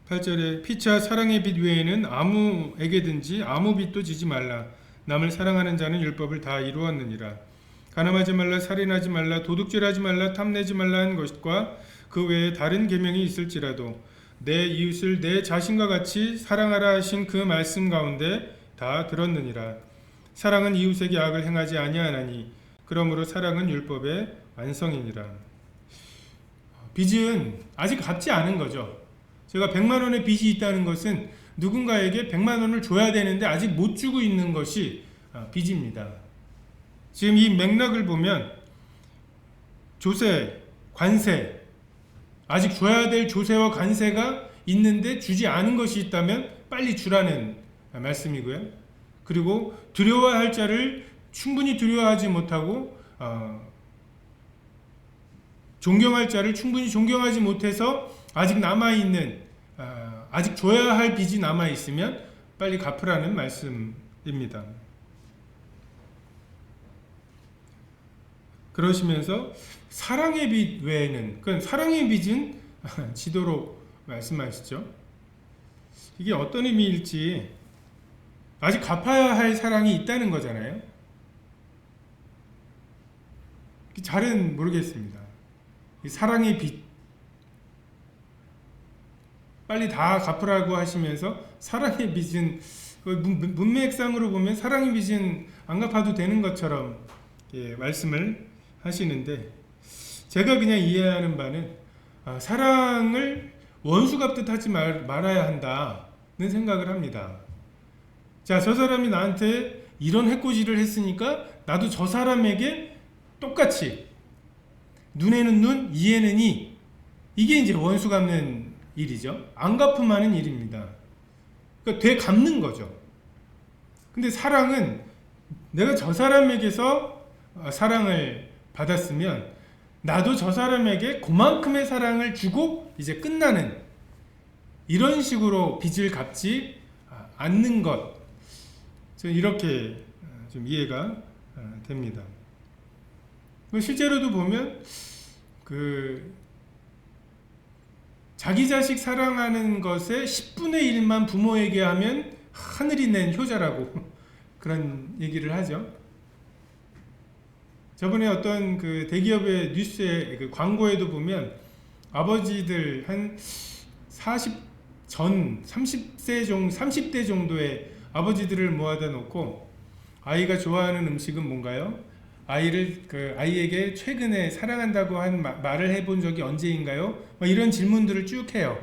8절에 피차 사랑의 빚 외에는 아무에게든지 아무 빚도 지지 말라. 남을 사랑하는 자는 율법을 다 이루었느니라. 간음하지 말라, 살인하지 말라, 도둑질하지 말라, 탐내지 말라 한 것과 그 외에 다른 계명이 있을지라도 내 이웃을 내 자신과 같이 사랑하라 하신 그 말씀 가운데 다 들었느니라. 사랑은 이웃에게 악을 행하지 아니하나니 그러므로 사랑은 율법의 완성이니라. 빚은 아직 갚지 않은 거죠. 제가 100만 원의 빚이 있다는 것은 누군가에게 100만 원을 줘야 되는데 아직 못 주고 있는 것이 빚입니다. 지금 이 맥락을 보면 조세, 관세, 아직 줘야 될 조세와 관세가 있는데 주지 않은 것이 있다면 빨리 주라는 말씀이고요. 그리고 두려워할 자를 충분히 두려워하지 못하고 존경할 자를 충분히 존경하지 못해서 아직 남아있는, 아직 줘야 할 빚이 남아있으면 빨리 갚으라는 말씀입니다. 그러시면서 사랑의 빚 외에는, 그건 사랑의 빚은 지도로 말씀하시죠. 이게 어떤 의미일지, 아직 갚아야 할 사랑이 있다는 거잖아요. 잘은 모르겠습니다. 사랑의 빚, 빨리 다 갚으라고 하시면서 사랑의 빚은 문맥상으로 보면 사랑의 빚은 안 갚아도 되는 것처럼 말씀을 하시는데, 제가 그냥 이해하는 바는 사랑을 원수 갚듯 하지 말아야 한다는 생각을 합니다. 자, 저 사람이 나한테 이런 해코지를 했으니까 나도 저 사람에게 똑같이 눈에는 눈, 이에는 이, 이게 이제 원수 갚는 일이죠. 안 갚음하는 일입니다. 그러니까 되갚는 거죠. 근데 사랑은 내가 저 사람에게서 사랑을 받았으면 나도 저 사람에게 그만큼의 사랑을 주고 이제 끝나는, 이런 식으로 빚을 갚지 않는 것, 저는 이렇게 좀 이해가 됩니다. 실제로도 보면 자기 자식 사랑하는 것의 10분의 1만 부모에게 하면 하늘이 낸 효자라고 그런 얘기를 하죠. 저번에 어떤 대기업의 뉴스에 광고에도 보면 아버지들 한 30대 정도의 아버지들을 모아다 놓고 아이가 좋아하는 음식은 뭔가요? 아이에게 최근에 사랑한다고 한 말을 해본 적이 언제인가요? 이런 질문들을 쭉 해요.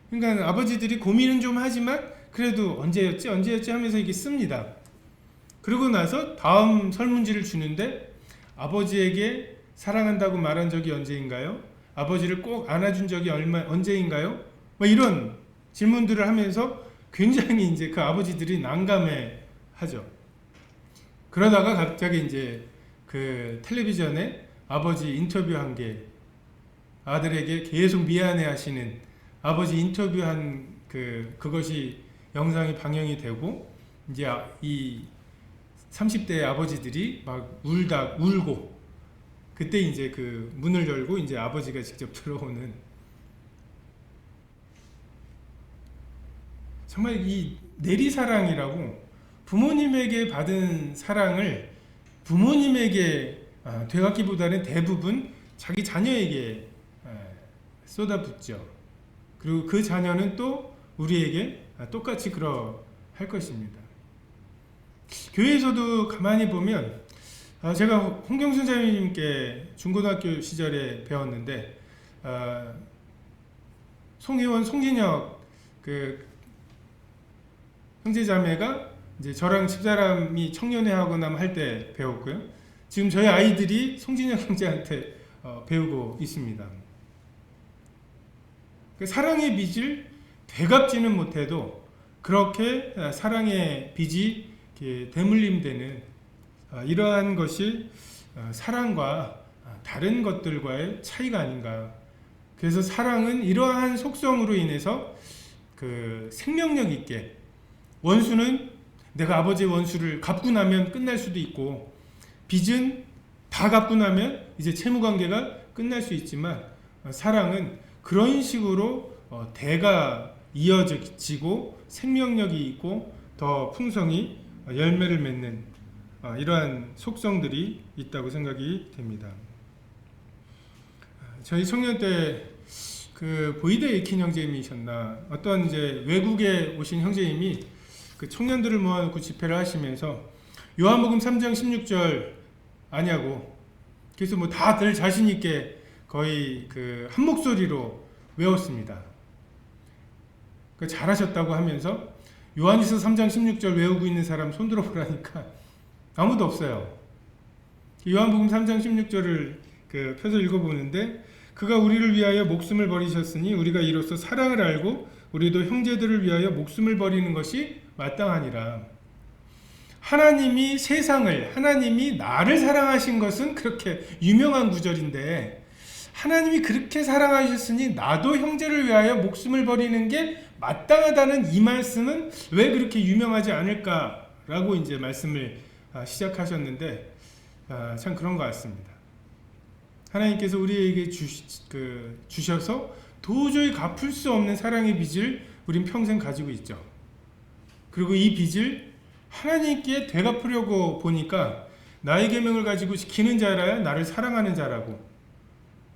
그러니까 아버지들이 고민은 좀 하지만 그래도 언제였지 하면서 이게 씁니다. 그러고 나서 다음 설문지를 주는데, 아버지에게 사랑한다고 말한 적이 언제인가요? 아버지를 꼭 안아준 적이 언제인가요? 이런 질문들을 하면서 굉장히 이제 그 아버지들이 난감해 하죠. 그러다가 갑자기 이제 텔레비전에 아버지 인터뷰한 게, 아들에게 계속 미안해 하시는 아버지 인터뷰한 그것이 영상이 방영이 되고, 이제 이 30대 아버지들이 막 울고, 그때 이제 문을 열고 이제 아버지가 직접 들어오는, 정말 이 내리사랑이라고, 부모님에게 받은 사랑을 부모님에게 되갚기보다는 대부분 자기 자녀에게 쏟아붓죠. 그리고 그 자녀는 또 우리에게 똑같이 그러할 것입니다. 교회에서도 가만히 보면 제가 홍경순 자매님께 중고등학교 시절에 배웠는데 송혜원, 송진혁 그 형제자매가 이제 저랑 집사람이 청년회 하거나 할 때 배웠고요. 지금 저희 아이들이 송진혁 형제한테 배우고 있습니다. 그 사랑의 빚을 되갚지는 못해도 그렇게 사랑의 빚이 대물림되는 이러한 것이 사랑과 다른 것들과의 차이가 아닌가. 그래서 사랑은 이러한 속성으로 인해서 그 생명력 있게, 원수는 내가 아버지의 원수를 갚고 나면 끝날 수도 있고, 빚은 다 갚고 나면 이제 채무관계가 끝날 수 있지만, 사랑은 그런 식으로 대가 이어지고 생명력이 있고 더 풍성히 열매를 맺는 이러한 속성들이 있다고 생각이 됩니다. 저희 청년 때 그 보이드 에이킨 형제님이셨나, 어떤 이제 외국에 오신 형제님이 그 청년들을 모아놓고 집회를 하시면서 요한복음 3장 16절 아냐고, 그래서 뭐 다들 자신 있게 거의 그 한 목소리로 외웠습니다. 그 잘하셨다고 하면서 요한일서 3장 16절 외우고 있는 사람 손 들어보라니까 아무도 없어요. 요한복음 3장 16절을 그 펴서 읽어보는데, 그가 우리를 위하여 목숨을 버리셨으니 우리가 이로써 사랑을 알고 우리도 형제들을 위하여 목숨을 버리는 것이 마땅하니라. 하나님이 세상을, 하나님이 나를 사랑하신 것은 그렇게 유명한 구절인데, 하나님이 그렇게 사랑하셨으니 나도 형제를 위하여 목숨을 버리는 게 마땅하다는 이 말씀은 왜 그렇게 유명하지 않을까라고 이제 말씀을 시작하셨는데, 참 그런 것 같습니다. 하나님께서 우리에게 주셔서 도저히 갚을 수 없는 사랑의 빚을 우린 평생 가지고 있죠. 그리고 이 빚을 하나님께 되갚으려고 보니까 나의 계명을 가지고 지키는 자라야 나를 사랑하는 자라고.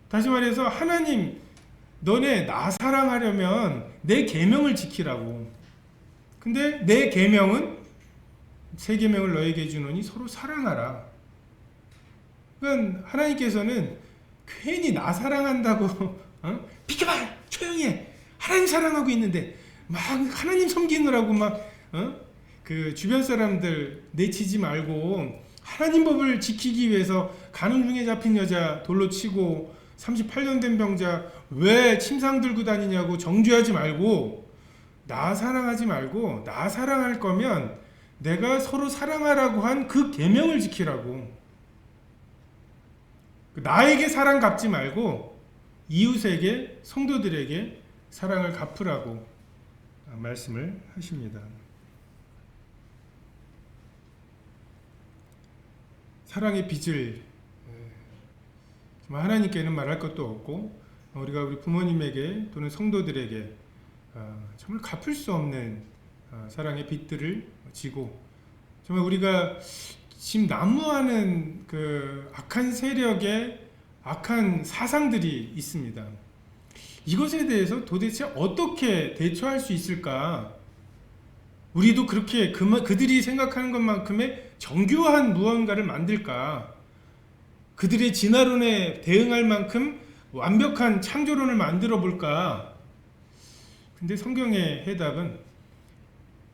다시 말해서 하나님, 너네 나 사랑하려면 내 계명을 지키라고. 근데 내 계명은 새 계명을 너에게 주노니 서로 사랑하라. 그러니까 하나님께서는 괜히 나 사랑한다고 비켜봐, 조용히 해, 하나님 사랑하고 있는데 막 하나님 섬기느라고 막 그 주변 사람들 내치지 말고 하나님 법을 지키기 위해서 가늠 중에 잡힌 여자 돌로 치고 38년 된 병자 왜 침상 들고 다니냐고 정죄하지 말고, 나 사랑하지 말고 나 사랑할 거면 내가 서로 사랑하라고 한 그 계명을 지키라고. 나에게 사랑 갚지 말고 이웃에게, 성도들에게 사랑을 갚으라고 말씀을 하십니다. 사랑의 빚을 정말 하나님께는 말할 것도 없고, 우리가 우리 부모님에게 또는 성도들에게 정말 갚을 수 없는 사랑의 빚들을 지고, 정말 우리가 지금 난무하는 그 악한 세력의 악한 사상들이 있습니다. 이것에 대해서 도대체 어떻게 대처할 수 있을까? 우리도 그렇게 그들이 생각하는 것만큼의 정교한 무언가를 만들까? 그들의 진화론에 대응할 만큼 완벽한 창조론을 만들어 볼까? 근데 성경의 해답은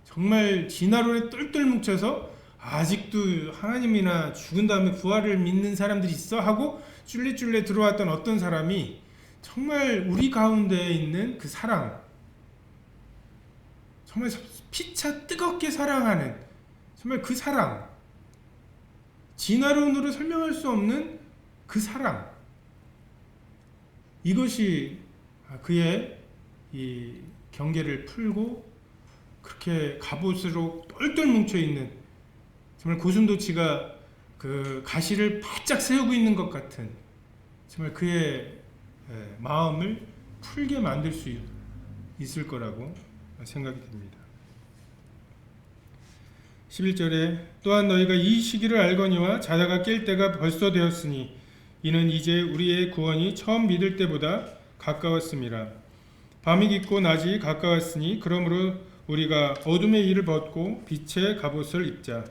정말 진화론에 똘똘 뭉쳐서 아직도 하나님이나 죽은 다음에 부활을 믿는 사람들이 있어 하고 쫄래쫄래 들어왔던 어떤 사람이 정말 우리 가운데에 있는 그 사랑, 정말 피차 뜨겁게 사랑하는 정말 그 사랑, 진화론으로 설명할 수 없는 그 사랑, 이것이 그의 이 경계를 풀고 그렇게 갑옷으로 똘똘 뭉쳐있는, 정말 고슴도치가 그 가시를 바짝 세우고 있는 것 같은 정말 그의 마음을 풀게 만들 수 있을 거라고 생각이 됩니다. 11절에 또한 너희가 이 시기를 알거니와 자다가 깰 때가 벌써 되었으니 이는 이제 우리의 구원이 처음 믿을 때보다 가까웠음이라. 밤이 깊고 낮이 가까웠으니 그러므로 우리가 어둠의 일을 벗고 빛의 갑옷을 입자.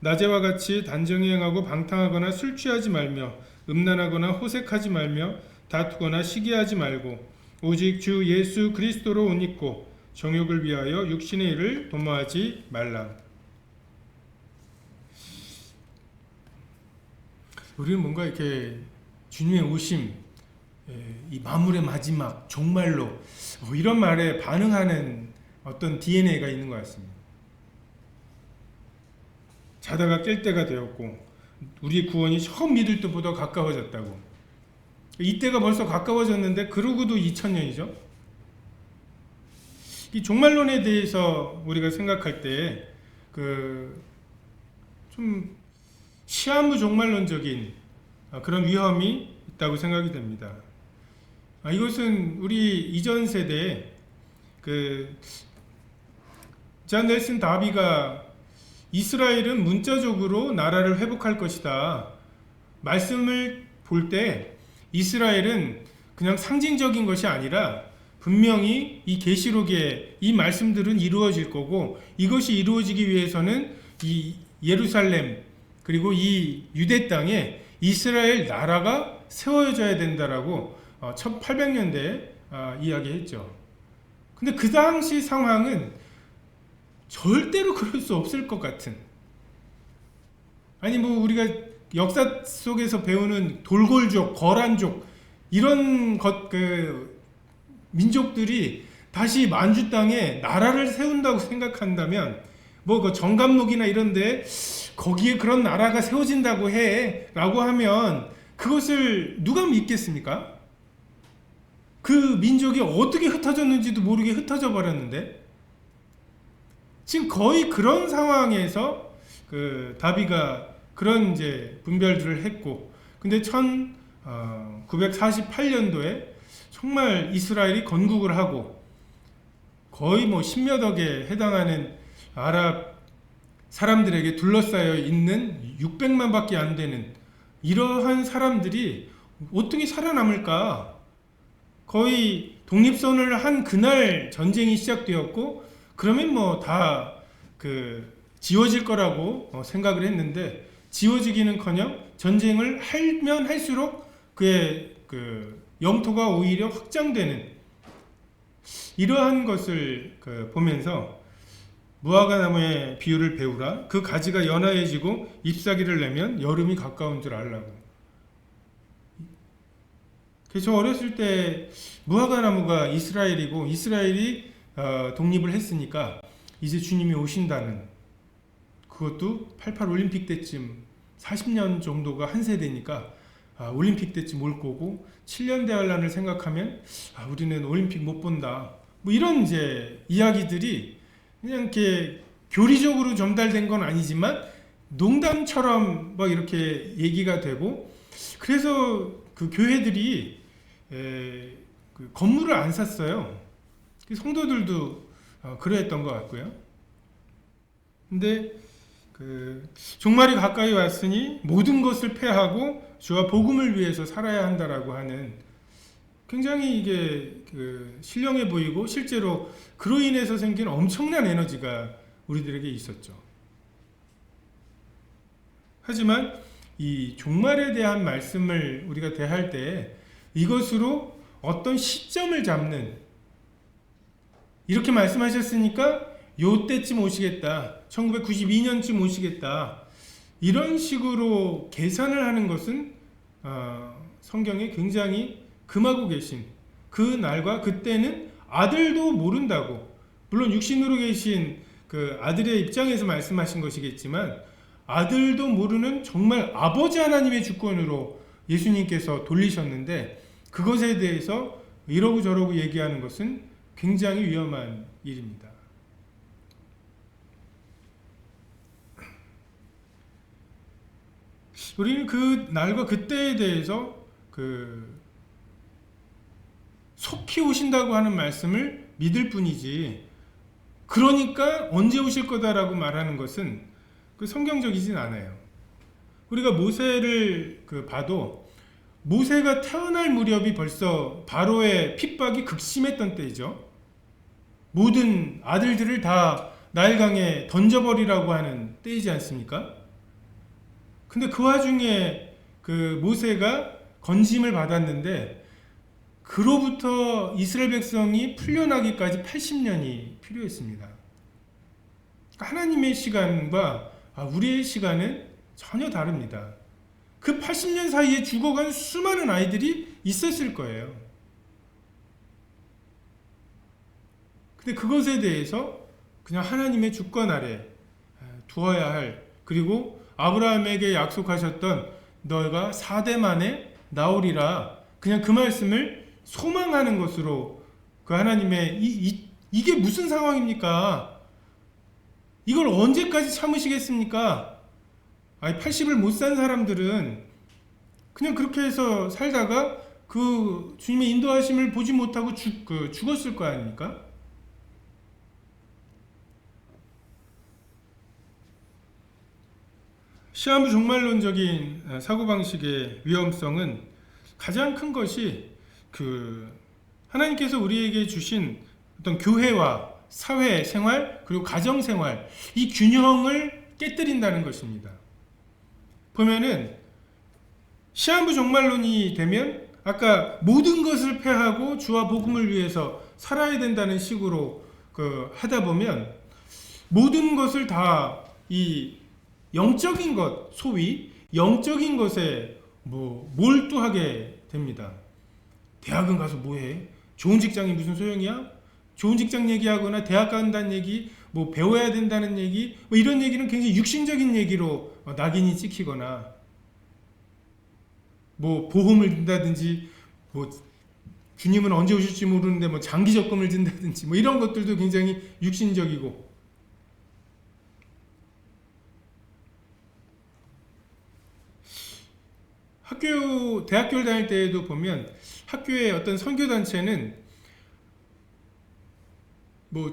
낮에와 같이 단정히 행하고 방탕하거나 술 취하지 말며 음란하거나 호색하지 말며 다투거나 시기하지 말고 오직 주 예수 그리스도로 옷 입고 정욕을 위하여 육신의 일을 도모하지 말라. 우리는 뭔가 이렇게 주님의 오심, 이 만물의 마지막, 종말로 이런 말에 반응하는 어떤 DNA가 있는 것 같습니다. 자다가 깰 때가 되었고 우리 구원이 처음 믿을 때보다 가까워졌다고. 이때가 벌써 가까워졌는데 그러고도 2000년이죠. 이 종말론에 대해서 우리가 생각할 때 좀 시한부 종말론적인 그런 위험이 있다고 생각이 됩니다. 이것은 우리 이전 세대에 존 넬슨 다비가 이스라엘은 문자적으로 나라를 회복할 것이다 말씀을 볼 때 이스라엘은 그냥 상징적인 것이 아니라 분명히 이 계시록의 이 말씀들은 이루어질 거고 이것이 이루어지기 위해서는 이 예루살렘 그리고 이 유대 땅에 이스라엘 나라가 세워져야 된다라고 1800년대에 이야기했죠. 근데 그 당시 상황은 절대로 그럴 수 없을 것 같은, 아니 뭐 우리가 역사 속에서 배우는 돌골족, 거란족 이런 민족들이 다시 만주 땅에 나라를 세운다고 생각한다면 뭐 그 정감록이나 이런데 거기에 그런 나라가 세워진다고 해 라고 하면 그것을 누가 믿겠습니까? 그 민족이 어떻게 흩어졌는지도 모르게 흩어져 버렸는데 지금 거의 그런 상황에서 다비가 그런 이제 분별들을 했고, 근데 1948년도에 정말 이스라엘이 건국을 하고 거의 뭐 10몇 억에 해당하는 아랍 사람들에게 둘러싸여 있는 600만 밖에 안 되는 이러한 사람들이 어떻게 살아남을까? 거의 독립선언을 한 그날 전쟁이 시작되었고 그러면 뭐 다 지워질 거라고 생각을 했는데 지워지기는커녕 전쟁을 하면 할수록 그의 영토가 오히려 확장되는 이러한 것을 보면서 무화과 나무의 비유를 배우라. 그 가지가 연하해지고 잎사귀를 내면 여름이 가까운 줄 알라고. 그래서 저 어렸을 때 무화과 나무가 이스라엘이고 이스라엘이 독립을 했으니까 이제 주님이 오신다는, 그것도 88 올림픽 때쯤 40년 정도가 한 세대니까 올림픽 때쯤 올 거고 7년 대환란을 생각하면 우리는 올림픽 못 본다. 뭐 이런 이제 이야기들이 그냥 이렇게 교리적으로 전달된 건 아니지만 농담처럼 막 이렇게 얘기가 되고, 그래서 그 교회들이 건물을 안 샀어요. 성도들도 그러했던 것 같고요. 근데 종말이 가까이 왔으니 모든 것을 패하고 주와 복음을 위해서 살아야 한다라고 하는, 굉장히 이게 신령해 보이고 실제로 그로 인해서 생긴 엄청난 에너지가 우리들에게 있었죠. 하지만 이 종말에 대한 말씀을 우리가 대할 때 이것으로 어떤 시점을 잡는, 이렇게 말씀하셨으니까 요 때쯤 오시겠다, 1992년쯤 오시겠다, 이런 식으로 계산을 하는 것은 성경에 굉장히 금하고 계신, 그 날과 그때는 아들도 모른다고. 물론 육신으로 계신 그 아들의 입장에서 말씀하신 것이겠지만 아들도 모르는 정말 아버지 하나님의 주권으로 예수님께서 돌리셨는데, 그것에 대해서 이러고 저러고 얘기하는 것은 굉장히 위험한 일입니다. 우리는 그 날과 그때에 대해서 속히 오신다고 하는 말씀을 믿을 뿐이지, 그러니까 언제 오실 거다라고 말하는 것은 성경적이진 않아요. 우리가 모세를 봐도 모세가 태어날 무렵이 벌써 바로의 핍박이 극심했던 때이죠. 모든 아들들을 다 나일강에 던져버리라고 하는 때이지 않습니까? 근데 그 와중에 그 모세가 건짐을 받았는데 그로부터 이스라엘 백성이 풀려나기까지 80년이 필요했습니다. 하나님의 시간과 우리의 시간은 전혀 다릅니다. 그 80년 사이에 죽어간 수많은 아이들이 있었을 거예요. 근데 그것에 대해서 그냥 하나님의 주권 아래 두어야 할, 그리고 아브라함에게 약속하셨던 너희가 4대 만에 나오리라, 그냥 그 말씀을 소망하는 것으로 그 하나님의 이게 무슨 상황입니까? 이걸 언제까지 참으시겠습니까? 80을 못 산 사람들은 그냥 그렇게 해서 살다가 그 주님의 인도하심을 보지 못하고 죽었을 거 아닙니까? 시한부 종말론적인 사고방식의 위험성은 가장 큰 것이 하나님께서 우리에게 주신 어떤 교회와 사회 생활 그리고 가정 생활, 이 균형을 깨뜨린다는 것입니다. 보면은 시한부 종말론이 되면 아까 모든 것을 패하고 주와 복음을 위해서 살아야 된다는 식으로 하다 보면 모든 것을 다 이 영적인 것, 소위 영적인 것에 몰두하게 됩니다. 대학은 가서 뭐해? 좋은 직장이 무슨 소용이야? 좋은 직장 얘기하거나 대학 간다는 얘기, 배워야 된다는 얘기, 이런 얘기는 굉장히 육신적인 얘기로 낙인이 찍히거나, 보험을 든다든지, 주님은 언제 오실지 모르는데 장기 적금을 든다든지, 이런 것들도 굉장히 육신적이고, 대학교를 다닐 때에도 보면 학교의 어떤 선교단체는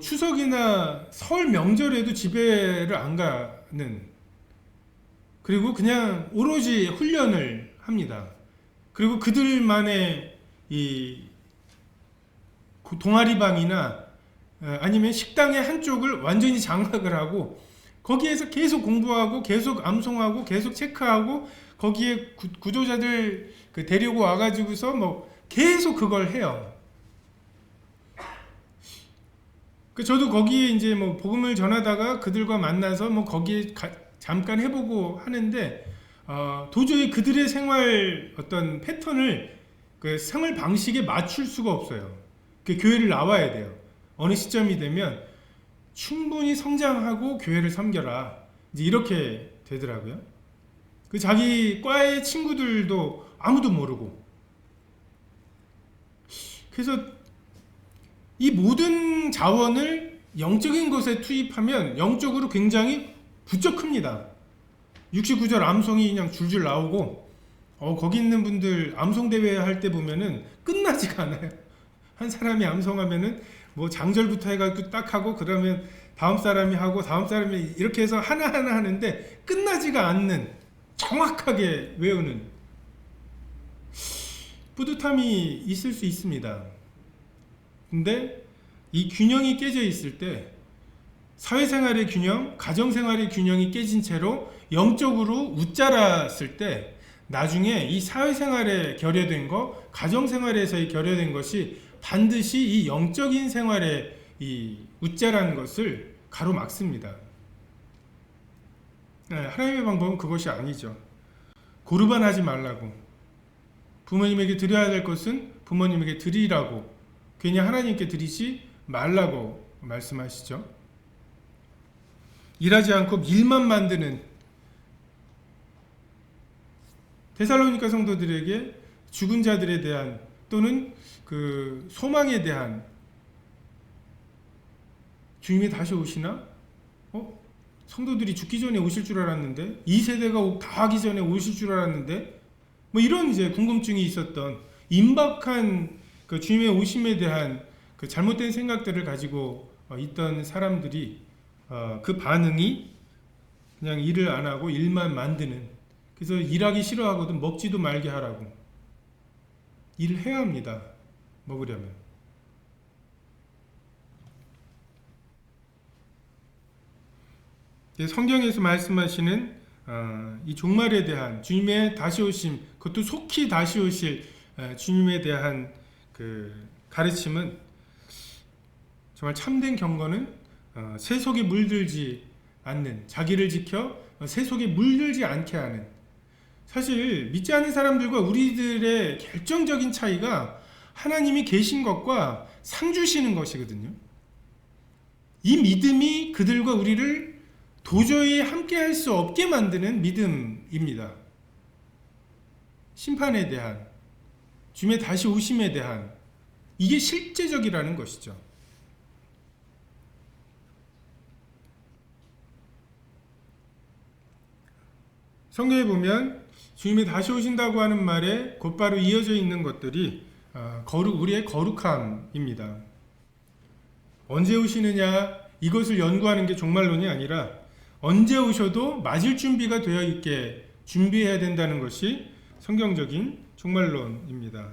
추석이나 설 명절에도 집회를 안 가는, 그리고 그냥 오로지 훈련을 합니다. 그리고 그들만의 이 동아리방이나 아니면 식당의 한쪽을 완전히 장악을 하고 거기에서 계속 공부하고 계속 암송하고 계속 체크하고 거기에 구조자들 데리고 와가지고서 계속 그걸 해요. 저도 거기에 이제 복음을 전하다가 그들과 만나서 거기에 잠깐 해보고 하는데 도저히 그들의 생활 어떤 패턴을 생활 방식에 맞출 수가 없어요. 교회를 나와야 돼요. 어느 시점이 되면 충분히 성장하고 교회를 섬겨라, 이제 이렇게 되더라고요. 자기 과의 친구들도 아무도 모르고, 그래서 이 모든 자원을 영적인 것에 투입하면 영적으로 굉장히 부쩍 큽니다. 69절 암송이 그냥 줄줄 나오고, 거기 있는 분들 암송대회 할 때 보면은 끝나지가 않아요. 한 사람이 암송하면은 장절부터 해가지고 딱 하고, 그러면 다음 사람이 하고, 다음 사람이 이렇게 해서 하나하나 하는데 끝나지가 않는, 정확하게 외우는 뿌듯함이 있을 수 있습니다. 근데 이 균형이 깨져 있을 때, 사회생활의 균형, 가정생활의 균형이 깨진 채로 영적으로 웃자랐을 때, 나중에 이 사회생활에 결여된 것, 가정생활에서의 결여된 것이 반드시 이 영적인 생활에 이 웃자라는 것을 가로막습니다. 하나님의 방법은 그것이 아니죠. 고르반 하지 말라고, 부모님에게 드려야 될 것은 부모님에게 드리라고, 괜히 하나님께 드리지 말라고 말씀하시죠. 일하지 않고 일만 만드는, 데살로니가 성도들에게 죽은 자들에 대한 또는 소망에 대한, 주님이 다시 오시나? 성도들이 죽기 전에 오실 줄 알았는데, 이 세대가 다 하기 전에 오실 줄 알았는데, 이런 이제 궁금증이 있었던 임박한 주님의 오심에 대한 잘못된 생각들을 가지고 있던 사람들이, 그 반응이 그냥 일을 안 하고 일만 만드는, 그래서 일하기 싫어하거든 먹지도 말게 하라고. 일을 해야 합니다, 먹으려면. 성경에서 말씀하시는 이 종말에 대한 주님의 다시 오심, 그것도 속히 다시 오실 주님에 대한 그 가르침은 정말 참된 경건은 세속에 물들지 않는, 자기를 지켜 세속에 물들지 않게 하는. 사실 믿지 않는 사람들과 우리들의 결정적인 차이가 하나님이 계신 것과 상 주시는 것이거든요. 이 믿음이 그들과 우리를 도저히 함께 할 수 없게 만드는 믿음입니다. 심판에 대한, 주님의 다시 오심에 대한, 이게 실제적이라는 것이죠. 성경에 보면 주님이 다시 오신다고 하는 말에 곧바로 이어져 있는 것들이 우리의 거룩함입니다. 언제 오시느냐, 이것을 연구하는 게 종말론이 아니라 언제 오셔도 맞을 준비가 되어 있게 준비해야 된다는 것이 성경적인 종말론입니다.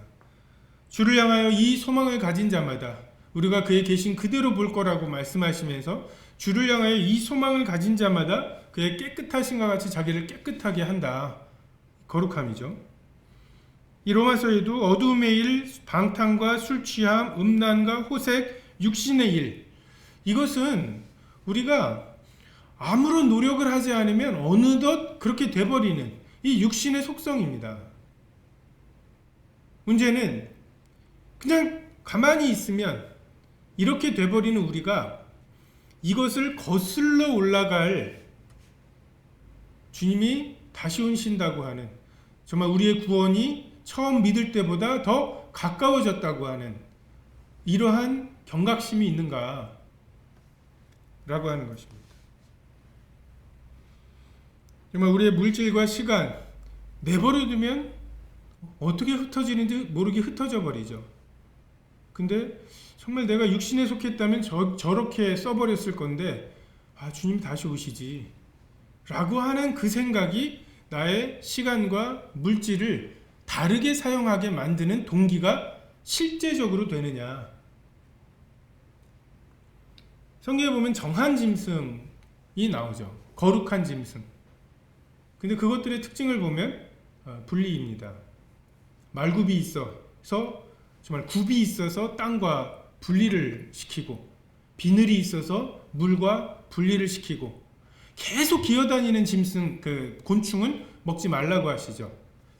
주를 향하여 이 소망을 가진 자마다 우리가 그의 계신 그대로 볼 거라고 말씀하시면서 주를 향하여 이 소망을 가진 자마다 그의 깨끗하신과 같이 자기를 깨끗하게 한다. 거룩함이죠. 이 로마서에도 어두움의 일, 방탕과 술 취함, 음란과 호색, 육신의 일, 이것은 우리가 아무런 노력을 하지 않으면 어느덧 그렇게 돼버리는 이 육신의 속성입니다. 문제는 그냥 가만히 있으면 이렇게 돼버리는 우리가 이것을 거슬러 올라갈 주님이 다시 오신다고 하는, 정말 우리의 구원이 처음 믿을 때보다 더 가까워졌다고 하는 이러한 경각심이 있는가 라고 하는 것입니다. 정말 우리의 물질과 시간 내버려두면 어떻게 흩어지는지 모르게 흩어져 버리죠. 근데 정말 내가 육신에 속했다면 저렇게 써버렸을 건데 주님 다시 오시지 라고 하는 그 생각이 나의 시간과 물질을 다르게 사용하게 만드는 동기가 실제적으로 되느냐. 성경에 보면 정한 짐승이 나오죠. 거룩한 짐승. 근데 그것들의 특징을 보면 분리입니다. 말굽이 있어서, 정말 굽이 있어서 땅과 분리를 시키고, 비늘이 있어서 물과 분리를 시키고, 계속 기어다니는 짐승, 그 곤충은 먹지 말라고 하시죠.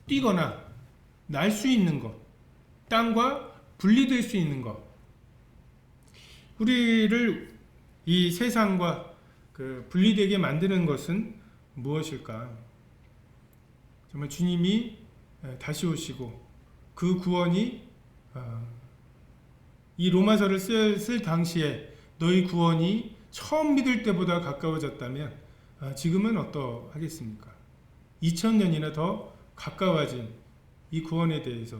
뛰거나 날 수 있는 것, 땅과 분리될 수 있는 것. 우리를 이 세상과 분리되게 만드는 것은 무엇일까? 정말 주님이 다시 오시고 그 구원이 이 로마서를 쓸 당시에 너희 구원이 처음 믿을 때보다 가까워졌다면 지금은 어떠하겠습니까? 2000년이나 더 가까워진 이 구원에 대해서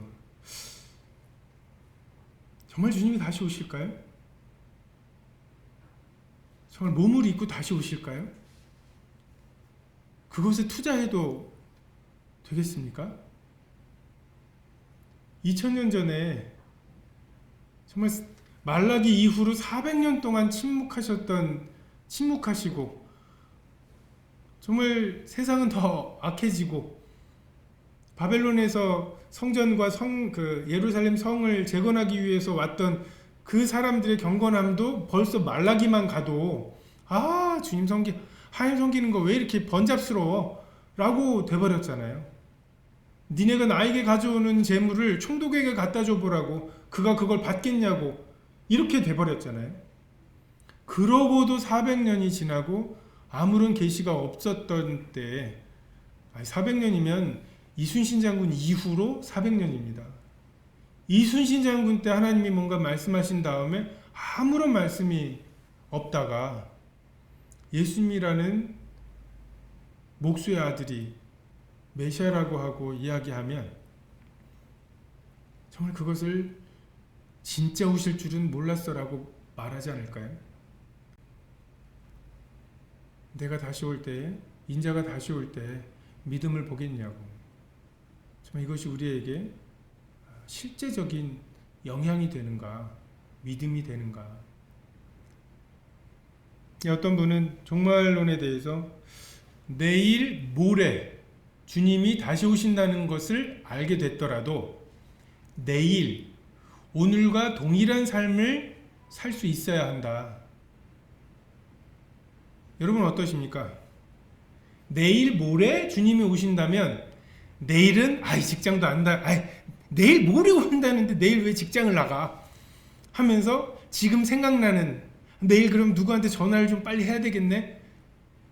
정말 주님이 다시 오실까요? 정말 몸을 입고 다시 오실까요? 그것에 투자해도 되겠습니까? 2000년 전에 정말 말라기 이후로 400년 동안 침묵하시고 정말 세상은 더 악해지고 바벨론에서 성전과 예루살렘 성을 재건하기 위해서 왔던 그 사람들의 경건함도 벌써 말라기만 가도 주님 하나님 섬기는 거 왜 이렇게 번잡스러워? 라고 돼버렸잖아요. 니네가 나에게 가져오는 재물을 총독에게 갖다 줘보라고, 그가 그걸 받겠냐고, 이렇게 돼버렸잖아요. 그러고도 400년이 지나고 아무런 계시가 없었던 때에, 400년이면 이순신 장군 이후로 400년입니다. 이순신 장군 때 하나님이 뭔가 말씀하신 다음에 아무런 말씀이 없다가 예수님이라는 목수의 아들이 메시아라고 하고 이야기하면 정말 그것을 진짜 오실 줄은 몰랐어라고 말하지 않을까요? 내가 다시 올 때에, 인자가 다시 올 때에 믿음을 보겠냐고. 정말 이것이 우리에게 실제적인 영향이 되는가, 믿음이 되는가. 어떤 분은 종말론에 대해서 내일 모레 주님이 다시 오신다는 것을 알게 됐더라도 내일 오늘과 동일한 삶을 살 수 있어야 한다. 여러분 어떠십니까? 내일 모레 주님이 오신다면 내일은 직장도 안다. 내일 모레 오신다는데 내일 왜 직장을 나가? 하면서 지금 생각나는 내일 그럼 누구한테 전화를 좀 빨리 해야 되겠네.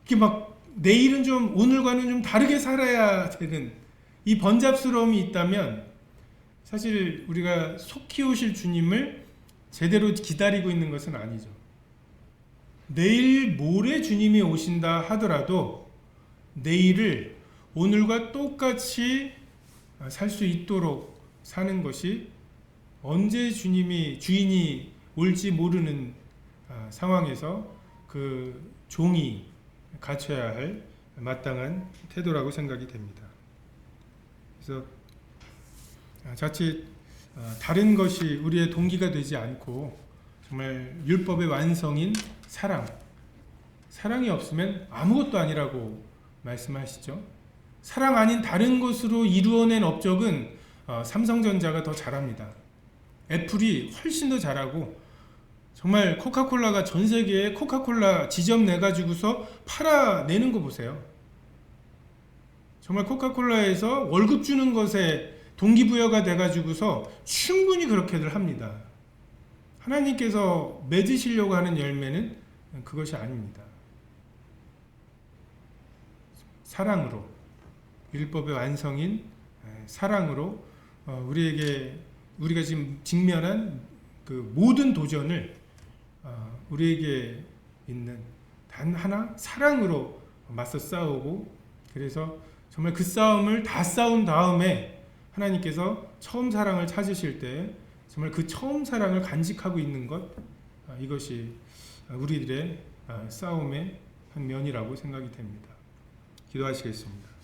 이렇게 막 내일은 좀 오늘과는 좀 다르게 살아야 되는 이 번잡스러움이 있다면 사실 우리가 속히 오실 주님을 제대로 기다리고 있는 것은 아니죠. 내일 모레 주님이 오신다 하더라도 내일을 오늘과 똑같이 살 수 있도록 사는 것이 언제 주인이 올지 모르는 상황에서 그 종이 갖춰야 할 마땅한 태도라고 생각이 됩니다. 그래서 자칫 다른 것이 우리의 동기가 되지 않고 정말 율법의 완성인 사랑이 없으면 아무것도 아니라고 말씀하시죠. 사랑 아닌 다른 것으로 이루어낸 업적은 삼성전자가 더 잘합니다. 애플이 훨씬 더 잘하고 정말 코카콜라가 전 세계에 코카콜라 지점 내가지고서 팔아내는 거 보세요. 정말 코카콜라에서 월급 주는 것에 동기부여가 돼가지고서 충분히 그렇게들 합니다. 하나님께서 맺으시려고 하는 열매는 그것이 아닙니다. 사랑으로, 율법의 완성인 사랑으로 우리가 지금 직면한 그 모든 도전을 우리에게 있는 단 하나 사랑으로 맞서 싸우고, 그래서 정말 그 싸움을 다 싸운 다음에 하나님께서 처음 사랑을 찾으실 때 정말 그 처음 사랑을 간직하고 있는 것, 이것이 우리들의 싸움의 한 면이라고 생각이 됩니다. 기도하시겠습니다.